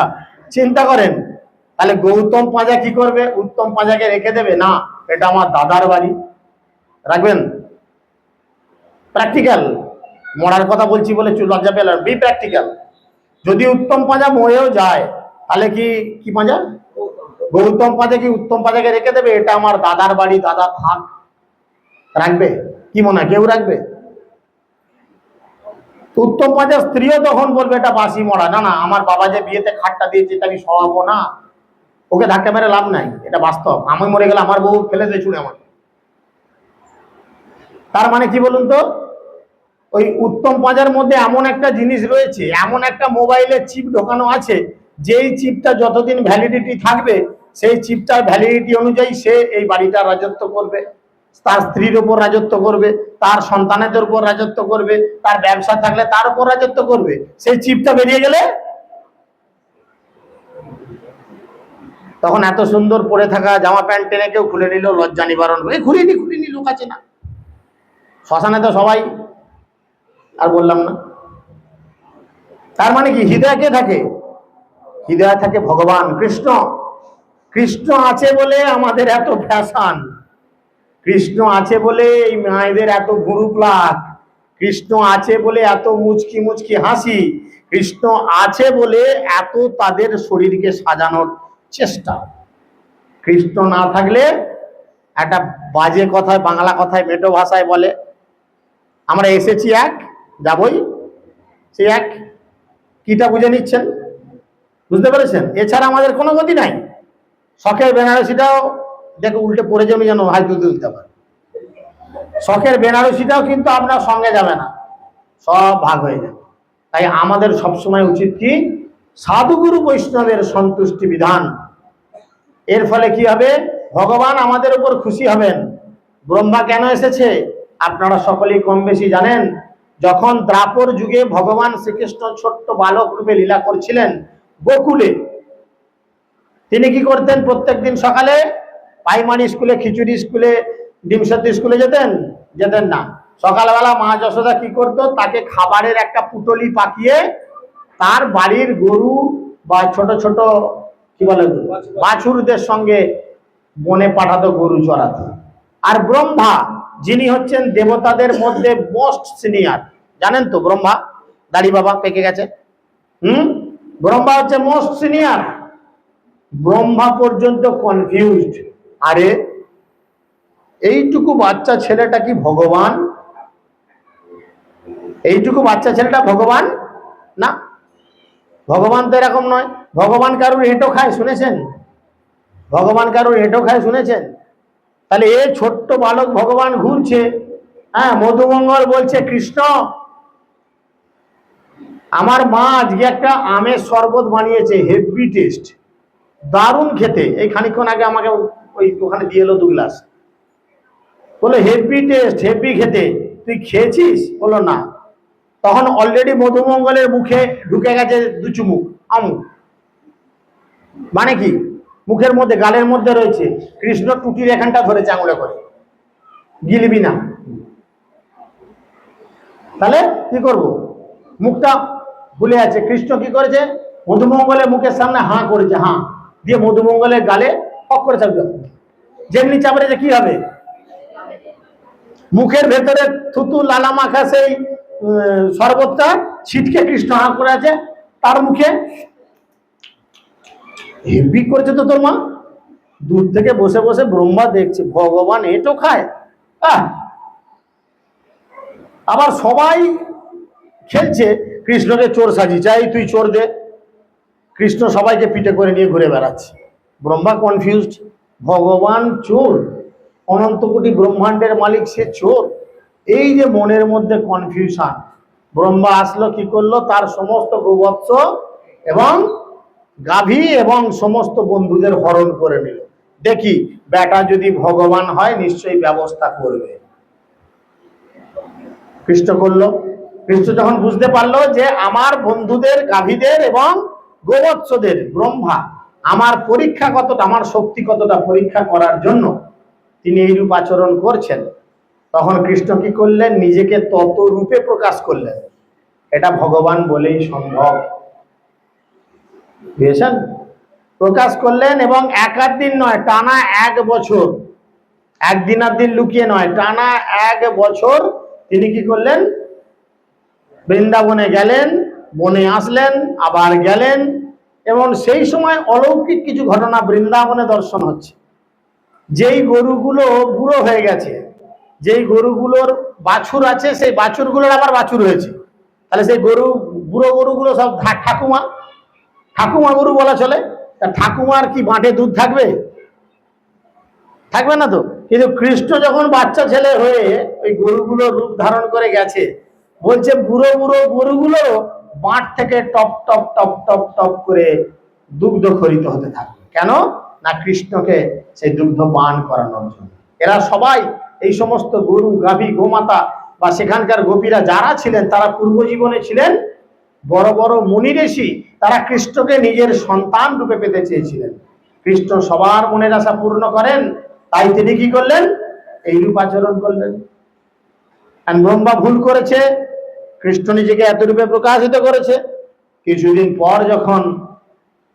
চিন্তা করেন, তাহলে গৌতম পাঁজা কি করবে? উত্তম পাঁজাকে রেখে দেবে? না, এটা আমার দাদার বাড়ি, রাখবেন। প্র্যাকটিক্যাল, মরার কথা বলছি বলে লজ্জা পেলাম, বি প্র্যাকটিক্যাল। যদি উত্তম পাঁজা মরেও যায়, তাহলে কি পাঁজা? গৌতম পাঁজা কি উত্তম পাঁজাকে রেখে দেবে? এটা আমার দাদার বাড়ি, দাদা থাক, রাখবে? কি মনে হয় কেউ রাখবে? উত্তম পাঁজার স্ত্রীও তখন বলবে এটা বাসি মরা, না না, আমার বাবা যে বিয়েতে খাটটা দিয়েছে এটা আমি সরাবো না, ওকে ধাক্কা মেরে লাভ নাই, এটা বাস্তব। আমি মরে গেলে আমার বউ ফেলে দিয়ে ছুড়ে আমাকে। তার মানে কি বলুন তো, ওই উত্তম পাঁজার মধ্যে এমন একটা জিনিস রয়েছে, এমন একটা মোবাইলের চিপ ঢোকানো আছে, যেই চিপটা যতদিন ভ্যালিডিটি থাকবে সেই চিপটার ভ্যালিডিটি অনুযায়ী সে এই বাড়িটা রাজত্ব করবে, তার স্ত্রীর উপর রাজত্ব করবে, তার সন্তানদের উপর রাজত্ব করবে, তার ব্যবসা থাকলে তার উপর রাজত্ব করবে। সেই চিপটা বেরিয়ে গেলে তখন এত সুন্দর পরে থাকা জামা প্যান্ট টেনে কেউ খুলে নিল, লজ্জা নিবারণ হয়ে খুলিনি লোক আছে না, শ্মশানে তো সবাই, আর বললাম না। তার মানে কি হৃদয় কে থাকে? হৃদয় থাকে ভগবান কৃষ্ণ। কৃষ্ণ আছে বলে আমাদের এত ফ্যাশন, কৃষ্ণ আছে বলে এই মায়েদের এত ভুরু প্লাক, কৃষ্ণ আছে বলে এত মুচকি মুচকি হাসি, কৃষ্ণ আছে বলে এত তাদের শরীরকে সাজানোর চেষ্টা। কৃষ্ণ না থাকলে একটা বাজে কথায়, বাংলা কথায়, মেটো ভাষায় বলে আমরা এসেছি এক, যাবই সে এক। কিটা বুঝে নিচ্ছেন? বুঝতে পেরেছেন? এছাড়া আমাদের কোনো গতি নাই। শখের বেনারসিটাও দেখো উল্টে পড়ে যাবে, যেন হাই তুলতে পারে। শখের বেনারসিটাও কিন্তু আপনার সঙ্গে যাবে না, সব ভাগ হয়ে যাবে। তাই আমাদের সবসময় উচিত কি? সাধুগুরু বৈষ্ণবের সন্তুষ্টি বিধান। এর ফলে কি হবে? ভগবান আমাদের উপর খুশি হবেন। ব্রহ্মা কেন এসেছে আপনারা সকলেই কম বেশি জানেন। যখন দ্বাপর যুগে ভগবান শ্রীকৃষ্ণ ছোট্ট বালক রূপে লীলা করছিলেন গোকুলে, তিনি কি করতেন? প্রত্যেকদিন সকালে প্রাইমারি স্কুলে, খিচুড়ি স্কুলে, ডিমসত্তি স্কুলে যেতেন না। সকালবেলা মা যশোদা কি করতো? তাকে খাবারের একটা পুটলি পাকিয়ে তার বাড়ির গরু বা ছোট ছোট কি বলে বাছুরদের সঙ্গে বনে পাঠাতো গরু চড়াতে। আর ব্রহ্মা, যিনি হচ্ছেন দেবতাদের মধ্যে মোস্ট সিনিয়র, জানেন তো ব্রহ্মা, দাড়ি বাবা পেকে গেছে, ব্রহ্মা হচ্ছে মোস্ট সিনিয়র। ব্রহ্মা পর্যন্ত কনফিউজড, আরে এইটুকু বাচ্চা ছেলেটা কি ভগবান? এইটুকু বাচ্চা ছেলেটা ভগবান না, ভগবান তো এরকম নয়। ভগবান কারুর এঁটো খায় শুনেছেন? ভগবান কারুর এঁটো খায় শুনেছেন? তাহলে এ ছোট্ট বালক ভগবান ঘুরছে, হ্যাঁ, মধুমঙ্গল বলছে কৃষ্ণ আমার মা আজকে একটা আমের শরবত বানিয়েছে, হেভি টেস্ট, দারুণ খেতে, এই খানিকক্ষণ আগে আমাকে ওই ওখানে দিয়ে এলো 2 গ্লাস, বলে হেভি টেস্ট, হেভি খেতে, তুই খেয়েছিস? বললো না। তখন অলরেডি মধুমঙ্গলের মুখে ঢুকে গেছে 2 চুমুক আম। মানে কি? মুখের মধ্যে, গালের মধ্যে রয়েছে। কৃষ্ণ টুটির এখানটা ধরেছে আঙুলে করে, গিলবি না। তাহলে কি করব? মুখটা ভুলে আছে। কৃষ্ণ কি করেছে? মধুমঙ্গলের মুখের সামনে হাঁ করেছে, হাঁ দিয়ে মধুমঙ্গলের গালে হক করে চাপবে। যেমনি চাপড়ে যে কি হবে? মুখের ভেতরে থুতু লালা মাখা সেই শরবতটা ছিটকে কৃষ্ণ হাঁ করে আছে তার মুখে। হেভি করেছে তো তোর মা। দূর থেকে বসে বসে ব্রহ্মা দেখছে, ভগবান এটো খায়। আবার সবাই খেলছে, কৃষ্ণকে চোর সাজি, চাই তুই চোর দে। কৃষ্ণ সবাইকে পিঠে করে নিয়ে ঘুরে বেড়াচ্ছে। ব্রহ্মা কনফিউজড, ভগবান চোর, অনন্ত কোটি ব্রহ্মাণ্ডের মালিক সে চোর। এই যে মনের মধ্যে কনফিউশন, ব্রহ্মা আসলো, কি করলো? তার সমস্ত গোবৎস এবং গাভী এবং সমস্ত বন্ধুদের হরণ করে নিল। দেখি বেটা যদি ভগবান হয় নিশ্চয়ই ব্যবস্থা করবে। কৃষ্ণ করলো। কৃষ্ণ যখন বুঝতে পারলো যে আমার বন্ধুদের, গাভীদের এবং গোবৎসদের ব্রহ্মা আমার পরীক্ষা কতটা, আমার শক্তি কতটা পরীক্ষা করার জন্য তিনি এইরূপ আচরণ করছেন, তখন কৃষ্ণ কি করলেন? নিজেকে তত রূপে প্রকাশ করলেন। এটা ভগবান বলেই সম্ভব। বুঝেছেন? প্রকাশ করলেন এবং এক আধ দিন নয়, টানা 1 বছর, একদিন আর দিন লুকিয়ে নয়, টানা 1 বছর তিনি কি করলেন? বৃন্দাবনে গেলেন, বনে আসলেন, আবার গেলেন, এবং সেই সময় অলৌকিক কিছু ঘটনা বৃন্দাবনে দর্শন হচ্ছে। যেই গরুগুলো বুড়ো হয়ে গেছে, যেই গরুগুলোর বাছুর আছে, সেই বাছুরগুলোর আবার বাছুর হয়েছে, তাহলে সেই গরু, বুড়ো গরুগুলো সব ঠাকুমা, ঠাকুমা গরু বলা চলে। তা ঠাকুমার কি বাঁটে দুধ থাকবে? থাকবে না তো। কিন্তু কৃষ্ণ যখন বাচ্চা ছেলে হয়ে ওই গরুগুলো রূপ ধারণ করে গেছে, বলছে বুড়ো বুড়ো গরুগুলো বাঁট থেকে top top top top top করে দুগ্ধ খরিত হতে থাকবে। কেন না, কৃষ্ণকে সেই দুগ্ধ পান করানোর জন্য। এরা সবাই এই সমস্ত গরু, গাভী, গোমাতা বা সেখানকার গোপীরা যারা ছিলেন, তারা পূর্ব জীবনে ছিলেন বড় বড় মুনি ঋষি। তারা কৃষ্ণকে নিজের সন্তান রূপে পেতে চেয়েছিলেন। কৃষ্ণ সবার মনের আশা পূর্ণ করেন, তাই তিনি কি করলেন? এই রূপ আচরণ করলেন। আর ব্রহ্মা ভুল করেছে, কৃষ্ণ নিজেকে এত রূপে প্রকাশিত করেছে। কিছুদিন পর যখন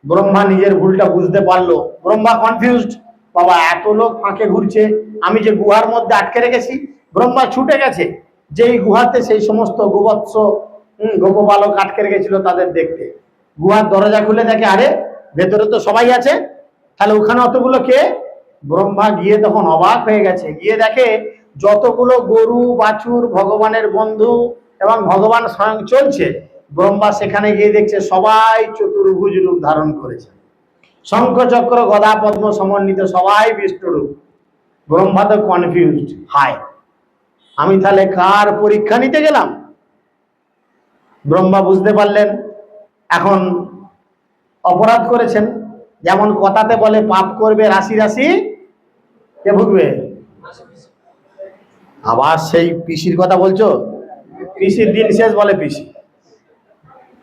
ব্রহ্মা নিজের ভুলটা বুঝতে পারলো, ব্রহ্মা কনফিউজড, বাবা এত লোক ফাঁকে ঘুরছে, আমি যে গুহার মধ্যে আটকে রেখেছি। ব্রহ্মা ছুটে গেছে যেই গুহাতে সেই সমস্ত গোবৎস গোপবালক আটকে রেখেছিল তাদের দেখতে। গুহার দরজা খুলে দেখে, আরে ভেতরে তো সবাই আছে, তাহলে ওখানে অতগুলো কে? ব্রহ্মা গিয়ে তখন অবাক হয়ে গেছে, গিয়ে দেখে যতগুলো গরু বাছুর ভগবানের বন্ধু এবং ভগবান স্বয়ং চলছে, ব্রহ্মা সেখানে গিয়ে দেখছে সবাই চতুর্ভুজ রূপ ধারণ করেছে, শঙ্খ চক্র গদা পদ্ম সমন্বিত, সবাই বিষ্ণু রূপ। ব্রহ্মা তো কনফিউজড, হায় আমি তাহলে কার পরীক্ষা নিতে গেলাম? ব্রহ্মা বুঝতে পারলেন এখন অপরাধ করেছেন। যেমন কথাতে বলে, পাপ করবে রাশি রাশি কে ভুগবে? আবার সেই পিসির কথা বলছো? পিসির দিন শেষ বলে পিসি,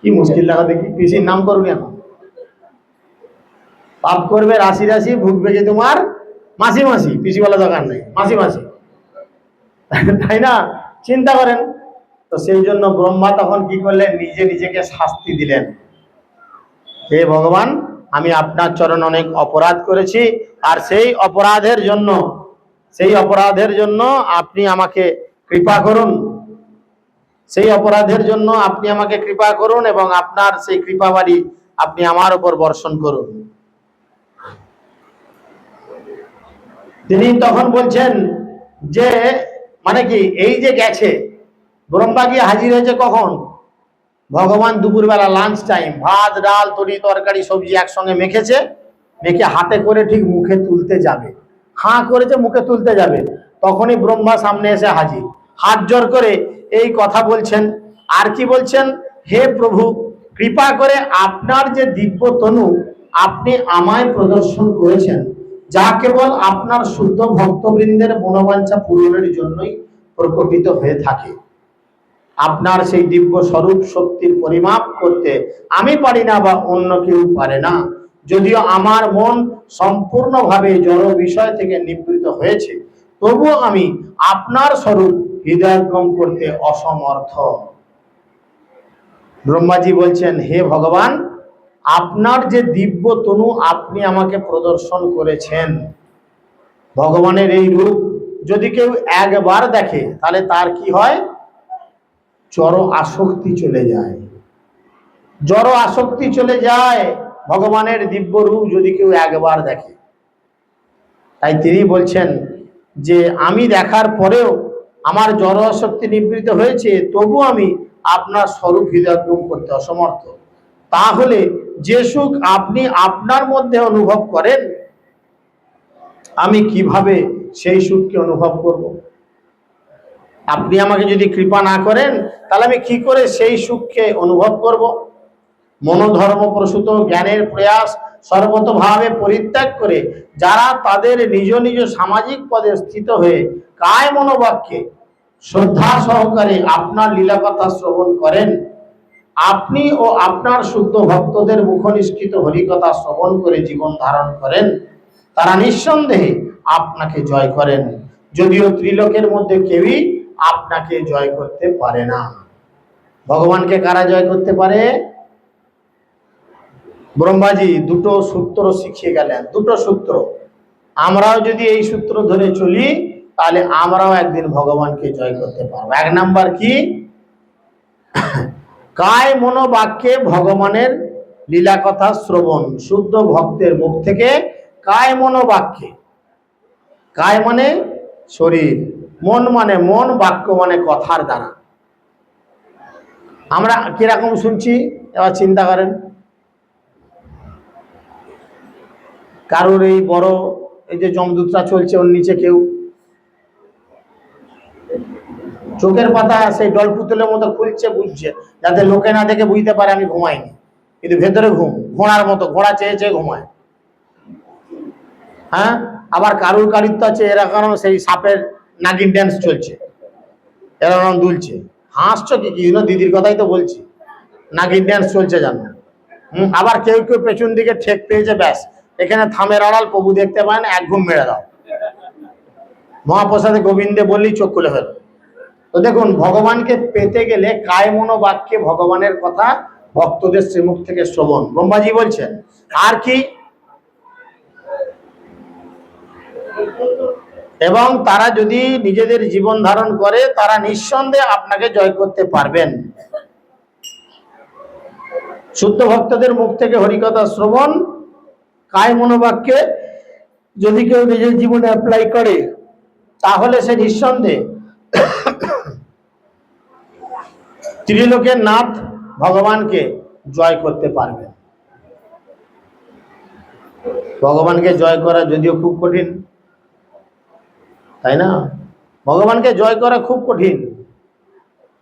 কি মুশকিল লাগা দেখি, পিসির নাম করুন এখন। পাপ করবে রাশি রাশি, ভুগবে যে তোমার মাসি মাসি। পিসি বলা দরকার নেই, মাসি মাসি, তাই না? চিন্তা করেন। তো সেই জন্য ব্রহ্মা তখন কি করলেন? নিজে নিজেকে শাস্তি দিলেন, হে ভগবান, আমি আপনার চরণ অনেক অপরাধ করেছি, আর সেই অপরাধের জন্য আপনি আমাকে কৃপা করুন, সেই অপরাধের জন্য আপনি আমাকে কৃপা করুন এবং আপনার সেই কৃপাবাড়ি আপনি আমার উপর বর্ষণ করুন। তিনি তখন বলছেন যে মানে কি, এই যে গেছে ব্রহ্মা গিয়ে হাজির হয়েছে কখন? ভগবান দুপুরবেলা লাঞ্চ টাইম, ভাত ডাল তরি তরকারি সবজি একসঙ্গে মেখেছে, মেখে হাতে করে ঠিক মুখে তুলতে যাবে, হাঁ করেছে মুখে তুলতে যাবে, তখনই ব্রহ্মা সামনে এসে হাজির, হাত জোর করে এই কথা বলছেন। আর কি বলছেন? হে প্রভু, কৃপা করে আপনার যে দিব্য তনু আপনি আমায় প্রদর্শন করেছেন, যা কেবল আপনার শুদ্ধ ভক্তবৃন্দের মনোবাঞ্ছা পূরণের জন্যই প্রকটিত হয়ে থাকে। আপনার সেই দিব্য স্বরূপ শক্তির পরিমাপ করতে আমি পারি না বা অন্য কেউ পারে না। যদিও আমার মন সম্পূর্ণভাবে জড় বিষয় থেকে নিবৃত হয়েছে, তবুও আমি আপনার স্বরূপ হৃদয়ঙ্গম করতে অসমর্থ। ব্রহ্মাজি বলছেন, হে ভগবান, আপনার যে দিব্য তনু আপনি আমাকে প্রদর্শন করেছেন, ভগবানের এই রূপ যদি কেউ একবার দেখে তাহলে তার কি হয়? জড় আসক্তি চলে যায়, জড় আসক্তি চলে যায় ভগবানের দিব্য রূপ যদি কেউ একবার দেখে। তাই তিনি বলছেন যে আমি দেখার পরেও আমার জড় আসক্তি নিবৃত্ত হয়েছে, তবু আমি আপনার স্বরূপ হৃদয়ঙ্গম করতে অসমর্থ। তাহলে যে সুখ আপনি আপনার মধ্যে অনুভব করেন, আমি কিভাবে সেই সুখকে অনুভব করব? আপনি আমাকে যদি কৃপা না করেন, তাহলে আমি কি করে সেই সুখকে অনুভব করব? মনোধর্ম প্রসূত জ্ঞানের প্রয়াস সর্বতভাবে পরিত্যাগ করে যারা তাদের নিজ নিজ সামাজিক পদে স্থিত হয়ে কায় মনোবাক্যে শ্রদ্ধা সহকারে আপনার লীলা কথা শ্রবণ করেন, আপনি ও আপনার শুদ্ধ ভক্তদের মুখনিষ্কৃত হরিকথা শ্রবণ করে জীবন ধারণ করেন, তারা নিঃসন্দেহে আপনাকে জয় করেন, যদিও ত্রিলোকের মধ্যে কেউই আপনাকে জয় করতে পারে না। ভগবানকে কারা জয় করতে পারে? ব্রহ্মাজি দুটো সূত্র শিখিয়ে গেলেন, দুটো সূত্র। আমরাও যদি এই সূত্র ধরে চলি তাহলে আমরাও একদিন ভগবানকে জয় করতে পারবো। এক নাম্বার কি? কায় মনোবাক্যে ভগবানের লীলা কথা শ্রবণ, শুদ্ধ ভক্তের মুখ থেকে কায় মনোবাক্যে, কায় মানে শরীর, মন মানে মন, বাক্য মানে কথার দ্বারা আমরা কিরকম শুনছি এবার চিন্তা করেন। কারোর এই বড় এই যে যমদূতরা চলছে, ওর নিচে কেউ চোখের পাতা সেই ডল পুতুলের মতো খুলছে, বুঝছে, যাতে লোকে না দেখে বুঝতে পারে আমি ঘুমাইনি। কিন্তু ভেতরে ঘুম, ঘোড়ার মতো, ঘোড়া চেয়ে চেয়ে ঘুমায়। হ্যাঁ, আবার কারুর কারিত্ব আছে এরকম, সেই সাপের নাগিন ড্যান্স চলছে, এরকম দুলছে। হাসছো কি? দিদির কথাই তো বলছি, নাগিন ড্যান্স চলছে জানো। আবার কেউ কেউ পেছন দিকে ঠেক পেয়েছে, ব্যাস এখানে থামের আড়াল, প্রভু দেখতে পায় না, এক ঘুম মেরে দাও, মহাপ্রসাদে গোবিন্দে বললেই চোখ খুলে ফেলো। তো দেখুন, ভগবানকে পেতে গেলে কায় মনোবাক্যে ভগবানের কথা ভক্তদের শ্রীমুখ থেকে শ্রবণ, ব্রহ্মাজি বলছেন। আর কি? এবং তারা যদি নিজেদের জীবন ধারণ করে, তারা নিঃসন্দেহে আপনাকে জয় করতে পারবেন। শুদ্ধ ভক্তদের মুখ থেকে হরিকথা শ্রবণ, কায় মনোবাক্যে যদি কেউ নিজের জীবনে অ্যাপ্লাই করে, তাহলে সে নিঃসন্দেহে ত্রিলোকের নাথ ভগবানকে জয় করতে পারবে। ভগবানকে জয় করা যদিও খুব কঠিন, তাই না? ভগবানকে জয় করা খুব কঠিন।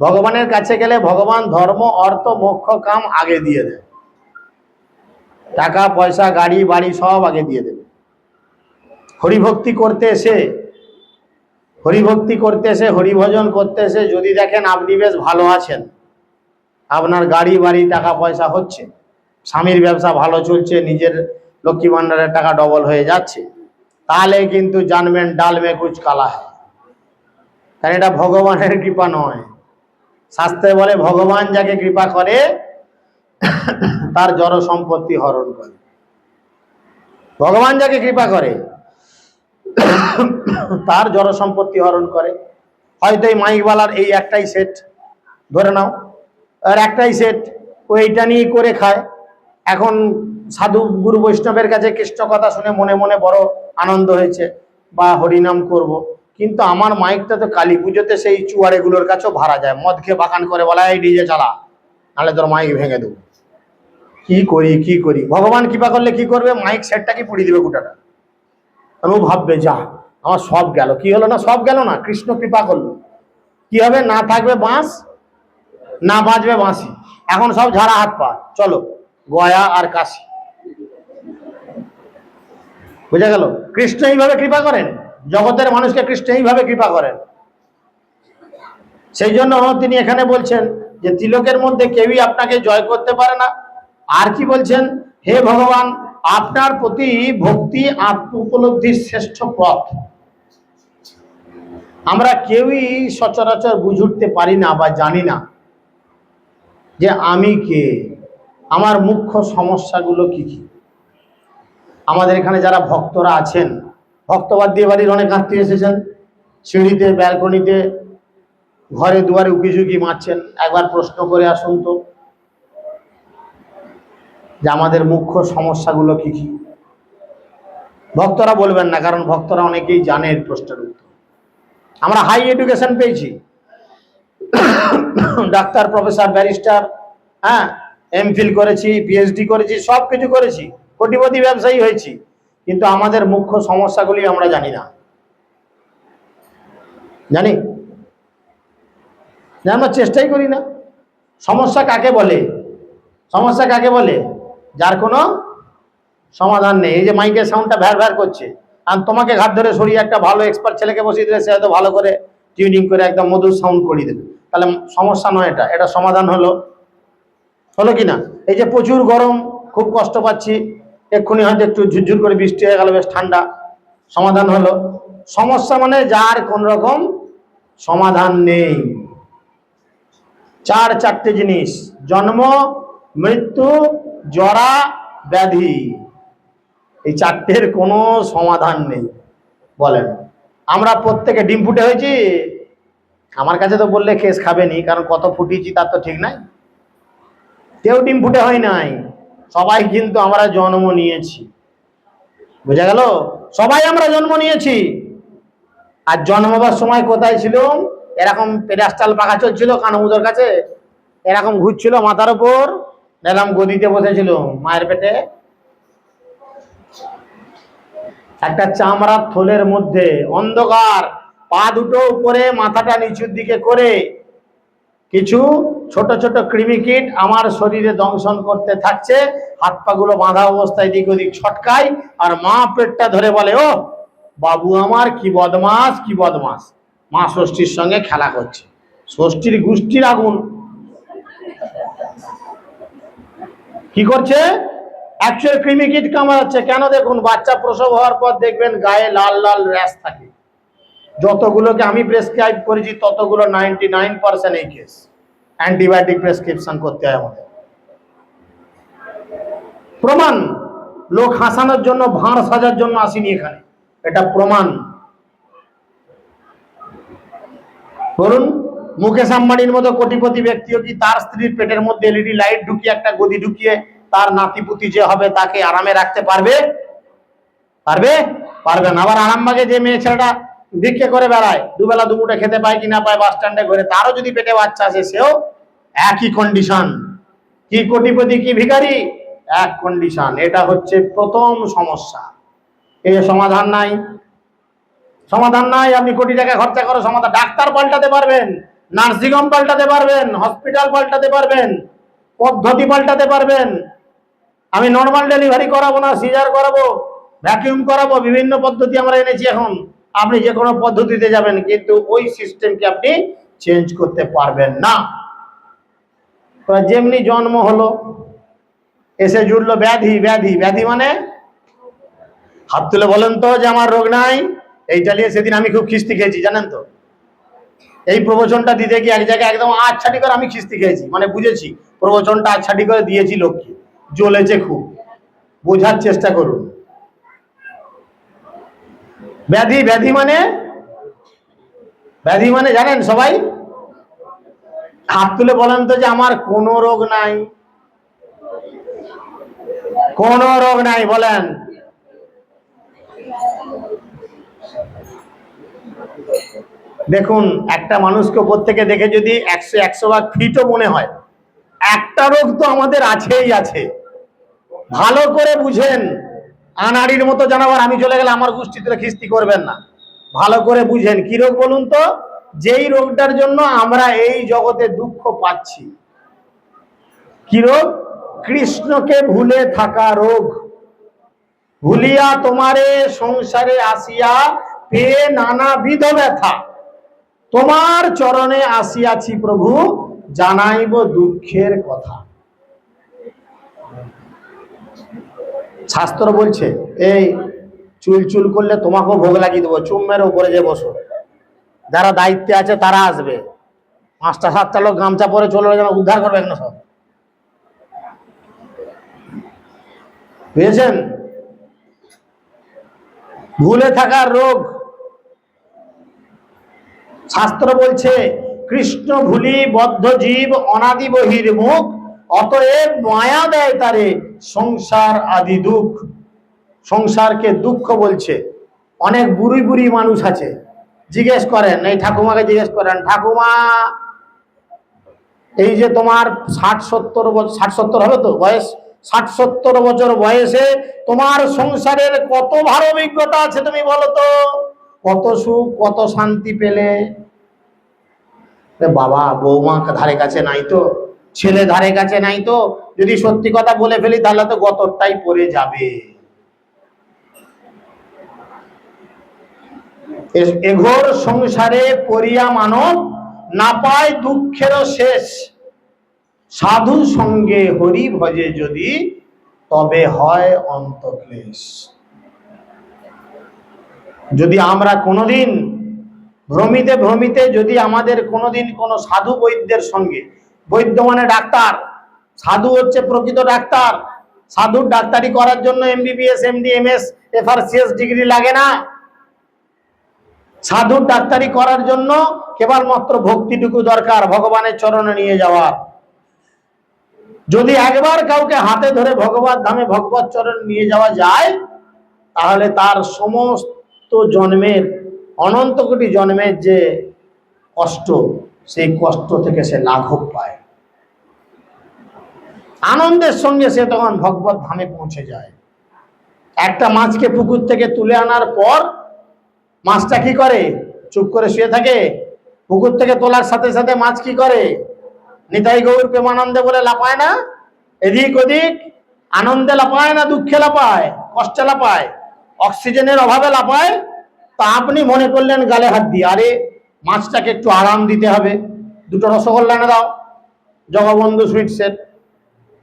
ভগবানের কাছে গেলে ভগবান ধর্ম, অর্থ, মোক্ষ, কাম আগে দিয়ে দেয়। টাকা পয়সা, গাড়ি বাড়ি সব আগে দিয়ে দেবে। হরিভক্তি করতে এসে, হরিভজন করতে এসে যদি দেখেন আপনি বেশ ভালো আছেন, আপনার গাড়ি বাড়ি টাকা পয়সা হচ্ছে, স্বামীর ব্যবসা ভালো চলছে, নিজের লক্ষ্মী ভান্ডারের টাকা ডবল হয়ে যাচ্ছে, তাহলে কিন্তু জানবেন ডাল মে কুছ কালা হ্যায়। কারণ এটা ভগবানের কৃপা নয়। শাস্ত্রে বলে ভগবান যাকে কৃপা করে তার জড় সম্পত্তি হরণ করে। ভগবান যাকে কৃপা করে তার জড় সম্পত্তি হরণ করে। হয়তো এই মাইকওয়ালার এই একটাই সেট, ধরে নাও, আর একটাই সেট, ও এইটা নিয়ে করে খায়। এখন সাধু গুরু বৈষ্ণবের কাছে কৃষ্ণ কথা শুনে মনে মনে বড় আনন্দ হয়েছে, বা হরিনাম করব, কিন্তু আমার মাইকটা তো কালী পুজোতে সেই চুয়ারেগুলোর কাছেও ভাড়া যায়, মদ খেয়ে বাগান করে বলা, এই ডিজে চালা, নাহলে তোর মাইক ভেঙে দেবো। কি করি? ভগবান কৃপা করলে কি করবে? মাইক সেটটাকে পুড়িয়ে দিবে গোটাটা। ও ভাববে যা আমার সব গেল। কি হলো? না সব গেল না, কৃষ্ণ কৃপা করলো। কি হবে? না থাকবে বাঁশ, না বাজবে বাঁশি, এখন সব ঝাড়া হাত পা, চলো গয়া আর কাশি। বুঝা গেল? কৃষ্ণ এইভাবে কৃপা করেন, জগতের মানুষকে কৃষ্ণ এইভাবে কৃপা করেন। সেই জন্য তিনি এখানে বলছেন যে ত্রিলোকের মধ্যে কেউই আপনাকে জয় করতে পারে না। আর কি বলছেন? হে ভগবান, আপনার প্রতি ভক্তি আত্ম উপলব্ধির শ্রেষ্ঠ পথ। আমরা কেউই সচরাচর বুঝে উঠতে পারি না বা জানি না যে আমি কে, আমার মুখ্য সমস্যাগুলো কি কি। আমাদের এখানে যারা ভক্তরা আছেন, ভক্তবাদ দিয়ে বাড়ির অনেক আত্মীয় এসেছেন, সিঁড়িতে, ব্যালকনিতে, ঘরে দুয়ারে উকিঝুঁকি মারছেন, একবার প্রশ্ন করে আসুন তো যে আমাদের মুখ্য সমস্যাগুলো কি কি। ভক্তরা বলবেন না, কারণ ভক্তরা অনেকেই জানে এই প্রশ্নের উত্তর। আমরা হাই এডুকেশন পেয়েছি, ডাক্তার, প্রফেসর, ব্যারিস্টার, হ্যাঁ, এমফিল করেছি, পিএইচডি করেছি, সব কিছু করেছি, কোটিপতি ব্যবসায়ী হয়েছি, কিন্তু আমাদের মুখ্য সমস্যাগুলি আমরা জানি না। জানি? আমরা চেষ্টাই করি না। সমস্যা কাকে বলে? সমস্যা কাকে বলে? যার কোনো সমাধান নেই। এই যে মাইকের সাউন্ডটা ভ্যার ভ্যার করছে, আর তোমাকে ঘাট ধরে সরিয়ে একটা ভালো এক্সপার্ট ছেলেকে বসিয়ে দিলে সে হয়তো ভালো করে টিউনিং করে একদম মধুর সাউন্ড করিয়ে দেবে, তাহলে সমস্যা নয়, এটা সমাধান হলো কি না? এই যে প্রচুর গরম, খুব কষ্ট পাচ্ছি, এক্ষুনি হয়তো একটু ঝুরঝুর করে বৃষ্টি হয়ে গেল, বেশ ঠান্ডা, সমাধান হলো। সমস্যা মানে যার কোন রকম সমাধান নেই। চারটে জিনিস: জন্ম, মৃত্যু, জরা, ব্যাধি। এই চারটের কোনো সমাধান নেই। বলেন, আমরা প্রত্যেকে ডিম ফুটে হয়েছি? আমার কাছে তো বললে কেস খাবেনি, কারণ কত ফুটিয়েছি তার তো ঠিক নাই। কেউ ডিম ফুটে হয় নাই, সবাই কিন্তু আমরা জন্ম নিয়েছি। বুঝা গেল? সবাই আমরা জন্ম নিয়েছি। আর জন্মবার সময় কোথায় ছিল? এরকম পেডাস্টাল পাখা চলছিল কানমুদোর কাছে, এরকম ঘুরছিল মাথার উপর, এরকম গদিতে বসেছিল মায়ের পেটে, একটা চামড়ার থলের মধ্যে, অন্ধকার, পা দুটো উপরে, মাথাটা নিচুর দিকে করে, কিছু ছোট ছোট কৃমিকীট আমার শরীরে দংশন করতে থাকছে, হাত পা গুলো বাঁধা অবস্থায় দিক ওদিক ছটকায়, আর মা পেটটা ধরে বলে, ও বাবু আমার কি বদমাস কি বদমাস। মা ষষ্ঠীর সঙ্গে খেলা করছে, ষষ্ঠীর গোষ্ঠীর আগুন কি করছে, অ্যাকচুয়াল কৃমিকীট কামড়াচ্ছে। কেন? দেখুন, বাচ্চা প্রসব হওয়ার পর দেখবেন গায়ে লাল লাল র্যাশ থাকে। যতগুলোকে আমি প্রেসক্রাইব করেছি ততগুলো 99% এই কেস। অ্যান্টিবায়োটিক প্রেসক্রিপশন করতে হয় আমাদের। প্রমাণ, লোক হাসানোর জন্য, ভাঁড় সাজার জন্য আসিনি এখানে, এটা প্রমাণ। বলুন, মুকেশ আম্বানির মতো কোটিপতি ব্যক্তিও কি তার স্ত্রীর পেটের মধ্যে এলইডি লাইট ঢুকিয়ে, একটা গদি ঢুকিয়ে তার নাতিপুতি যে হবে তাকে আরামে রাখতে পারবে? পারবে? পারবে না। আবার আরামবাগে যে মেয়ে ছেলেটা ভিক্ষে করে বেড়ায়, দুবেলা দুমুঠে খেতে পায় কিনা পায়, বাস স্ট্যান্ডে ঘুরে, তারও যদি পেটে বাচ্চা আসে, সেও একই কন্ডিশন। কি কোটিপতি কি ভিখারি, এক কন্ডিশন। এটা হচ্ছে প্রথম সমস্যা। এই সমাধান নাই, সমাধান নাই। আপনি কোটি টাকা খরচা করে সমাধান, ডাক্তার পাল্টাতে পারবেন, নার্সিংহোম পাল্টাতে পারবেন, হসপিটাল পাল্টাতে পারবেন, পদ্ধতি পাল্টাতে পারবেন। আমি নর্মাল ডেলিভারি করাবো না, সিজার করাবো, ভ্যাকিউম করাবো, বিভিন্ন পদ্ধতি আমরা এনেছি এখন। আপনি যে কোনো পদ্ধতিতে যাবেন, কিন্তু ওই সিস্টেমকে আপনি চেঞ্জ করতে পারবেন না। যেমনি জন্ম হলো, এসে জুড়লো ব্যাধি। ব্যাধি, ব্যাধি মানে হাত তুলে বলেন তো যে আমার রোগ নাই। এইটা নিয়ে সেদিন আমি খুব খিস্তি খেয়েছি, জানেন তো। এই প্রবচনটা দিতে গিয়ে এক জায়গায় একদম আচ্ছাটি করে আমি খিস্তি খেয়েছি, মানে বুঝেছি প্রবচনটা আচ্ছাটি করে দিয়েছি লোককে, জ্বলেছে খুব। বোঝার চেষ্টা করুন। ব্যাধি, ব্যাধি মানে, ব্যাধি মানে জানেন সবাই? হাত তুলে বলেন তো যে আমার কোনো রোগ নাই, কোনো রোগ নাই, বলেন। দেখুন, একটা মানুষকে উপর থেকে দেখে যদি 100 ভাগ ফিটও মনে হয়, একটা রোগ তো আমাদের আছেই আছে। ভালো করে বুঝেন। আনাড়ির মতো জানাবার আমি চলে গেলে আমার গোষ্ঠী তুলে খিস্তি করবেন না। ভালো করে বুঝেন কি রোগ বলুন তো। যেই রোগটার জন্য আমরা এই জগতে দুঃখ পাচ্ছি, কি রোগ? কৃষ্ণকে ভুলে থাকা রোগ। ভুলিয়া তোমারে সংসারে আসিয়া পেয়ে নানাবিধ ব্যথা, তোমার চরণে আসিয়াছি প্রভু, জানাইব দুঃখের কথা। শাস্ত্র বলছে, এই চুল চুল করলে তোমাকেও ভোগ লাগিয়ে দেবো, চুম্মের উপরে যে বসো, যারা দায়িত্বে আছে তারা আসবে, 5টা 7টা লোক গামছা পরে চলে যেন উদ্ধার করবে না সব, বুঝেছেন? ভুলে থাকার রোগ। শাস্ত্র বলছে, কৃষ্ণ ভুলি বদ্ধ জীব অনাদি বহির্মুখ, অতএব মায়া দেয় তারে সংসার আদি দুঃখ। সংসারকে দুঃখ বলছে। অনেক বুড়ি বুড়ি মানুষ আছে, জিজ্ঞেস করেন, এই ঠাকুমাকে জিজ্ঞেস করেন, ঠাকুমা এই যে তোমার 60-70 হবে তো বয়স, 60-70 বছর বয়সে তোমার সংসারের কত ভালো অভিজ্ঞতা আছে তুমি বলো তো, কত সুখ কত শান্তি পেলে? বাবা, বৌমা ধারে কাছে নাই তো, ছেলে ধারে কাছে নাই তো, যদি সত্যি কথা বলে ফেলি তাহলে তো গতরটাই পড়ে যাবে। এঘোর সংসারে পড়িয়া মানব না পায় দুঃখেরও শেষ, সাধু সঙ্গে হরি ভজে যদি তবে হয় অন্তক্লেশ। যদি আমরা কোনোদিন ভ্রমিতে ভ্রমিতে যদি আমাদের কোনোদিন কোনো সাধু বৈদ্যের সঙ্গে, বৈদ্য মানে ডাক্তার, সাধু হচ্ছে প্রকৃত ডাক্তার। সাধুর ডাক্তারি করার জন্য MBBS MD MS FRCS degree লাগে না। সাধুর ডাক্তারি করার জন্য কেবলমাত্র ভক্তিটুকু দরকার, ভগবানের চরণে নিয়ে যাওয়ার। যদি একবার কাউকে হাতে ধরে ভগবত ধামে ভগবত চরণে নিয়ে যাওয়া যায়, তাহলে তার সমস্ত জন্মের, অনন্ত কোটি জন্মের যে কষ্ট, সেই কষ্ট থেকে সে লাঘব পায়। আনন্দের সঙ্গে সে তখন ভগবত ধামে পৌঁছে যায়। একটা মাছকে পুকুর থেকে তুলে আনার পর মাছটা কি করে? চুপ করে শুয়ে থাকে? পুকুর থেকে তোলার সাথে সাথে মাছ কি করে? নিতাই গৌর প্রেমানন্দে বলে লাপায় না, এদিক ওদিক আনন্দে লাপায় না দুঃখে লাপায়, কষ্টে লাপায়, অক্সিজেনের অভাবে লাপায়। তা আপনি মনে করলেন গালে হাত দিয়ে, আরে মাছটাকে একটু আরাম দিতে হবে, দুটো রসগোল্লা এনে দাও জগবন্ধু সুইটসের।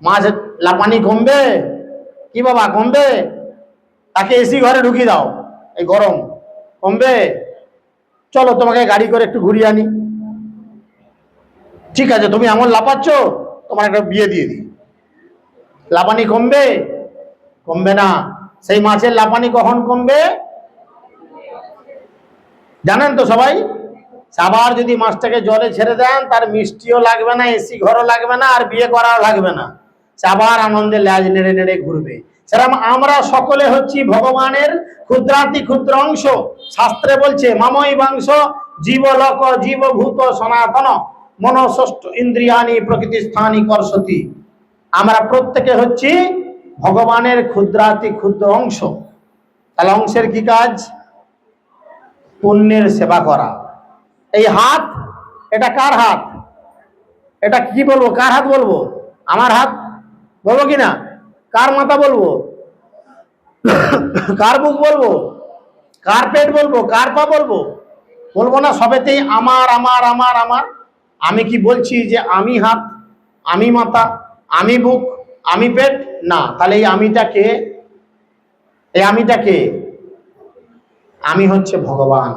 মাছ লাপানি কমবে কি বাবা? কমবে? তাকে এসি ঘরে ঢুকিয়ে দাও, এই গরম কমবে? চলো তোমাকে গাড়ি করে একটু ঘুরিয়ে আনি। ঠিক আছে, তুমি এমন লাপাচ্ছ, তোমার একটা বিয়ে দিয়ে দিই। লাপানি কমবে? কমবে না। সেই মাছের লাপানি কখন কমবে জানেন তো সবাই? আবার যদি মাছটাকে জলে ছেড়ে দেন, তার মিষ্টিও লাগবে না, এসি ঘরও লাগবে না, আর বিয়ে করাও লাগবে না, সে আবার আনন্দে ল্যাজ নেড়ে নেড়ে ঘুরবে। সেরকম আমরা সকলে হচ্ছি ভগবানের ক্ষুদ্রাতি ক্ষুদ্র অংশ। শাস্ত্রে বলছে মামৈবাংশ জীবলোক জীবভূত সনাতন মনষষ্ঠ ইন্দ্রিয়ানি প্রকৃতি স্থানী কর্ষতি। আমরা প্রত্যেকে হচ্ছি ভগবানের ক্ষুদ্রাতি ক্ষুদ্র অংশ। তাহলে অংশের কি কাজ? পুণ্যের সেবা করা। এই হাত, এটা কার হাত? এটা কি বলবো? কার হাত বলবো? আমার হাত বলবো কিনা? কার মাথা বলবো? কার বুক বলবো? কার পেট বলবো? কার পা বলবো? বলবো না। সবেতেই আমার আমার আমার আমার। আমি কি বলছি যে আমি হাত, আমি মাথা, আমি বুক, আমি পেট? না। তাহলে এই আমিটা কে? এই আমিটা কে? আমি হচ্ছে ভগবান।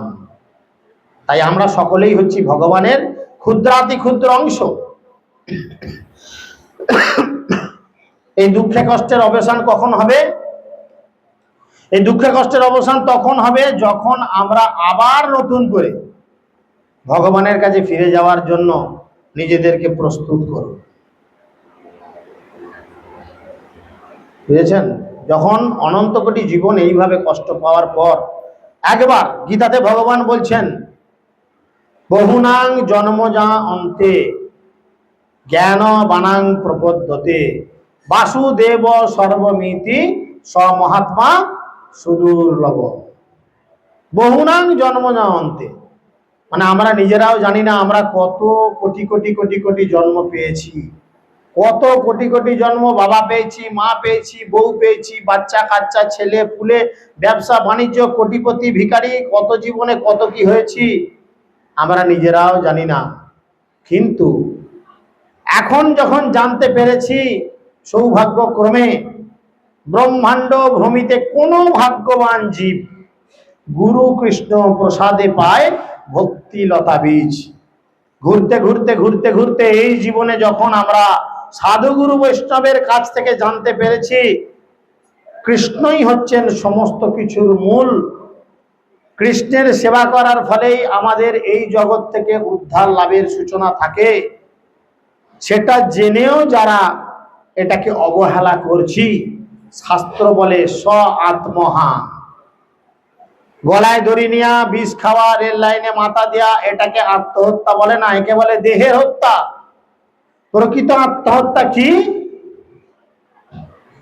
তাই আমরা সকলেই হচ্ছি ভগবানের ক্ষুদ্রাতি ক্ষুদ্র অংশ। এই দুঃখে কষ্টের অবসান কখন হবে? এই দুঃখে কষ্টের অবসান তখন হবে যখন আমরা আবার নতুন করে ভগবানের কাছে ফিরে যাওয়ার জন্য নিজেদেরকে প্রস্তুত করব। বুঝেছেন? যখন অনন্ত কোটি জীবন এইভাবে কষ্ট পাওয়ার পর একবার গীতাতে ভগবান বলছেন, বহুনাং জন্মজা অন্তে জ্ঞান বানাং প্রপদ্যতে বাসুদেব সর্বমিতি মহাত্মা সুদুর্লভ। বহুনাং জন্মজা অন্তে, মানে আমরা নিজেরাও জানি না আমরা কত কোটি কোটি কোটি কোটি জন্ম পেয়েছি। কত কোটি কোটি জন্ম বাবা পেয়েছি, মা পেয়েছি, বউ পেয়েছি, বাচ্চা কাচ্চা, ছেলে পুলে, ব্যবসা বাণিজ্য, কোটিপতি ভিখারি, কত জীবনে কত কি হয়েছি আমরা নিজেরাও জানি না। কিন্তু এখন যখন জানতে পেরেছি, সৌভাগ্যক্রমে ব্রহ্মাণ্ড ভূমিতে কোনো ভাগ্যবান জীব গুরু কৃষ্ণ প্রসাদে পায় ভক্তি লতা বীজ। ঘুরতে ঘুরতে ঘুরতে ঘুরতে এই জীবনে যখন আমরা সাধুগুরু বৈষ্ণবের কাছ থেকে জানতে পেরেছি কৃষ্ণই হচ্ছেন সমস্ত কিছুর মূল, কৃষ্ণের সেবা করার ফলেই আমাদের এই জগৎ থেকে উদ্ধার লাভের সূচনা থাকে, সেটা জেনেও যারা এটাকে অবহেলা করছি, শাস্ত্র বলে স্ব আত্মহা। গলায় দড়ি নেওয়া, বিষ খাওয়া, রেল লাইনে মাথা দেওয়া, এটাকে আত্মহত্যা বলে না, একে বলে দেহের হত্যা। প্রকৃত আত্মহত্যা কি?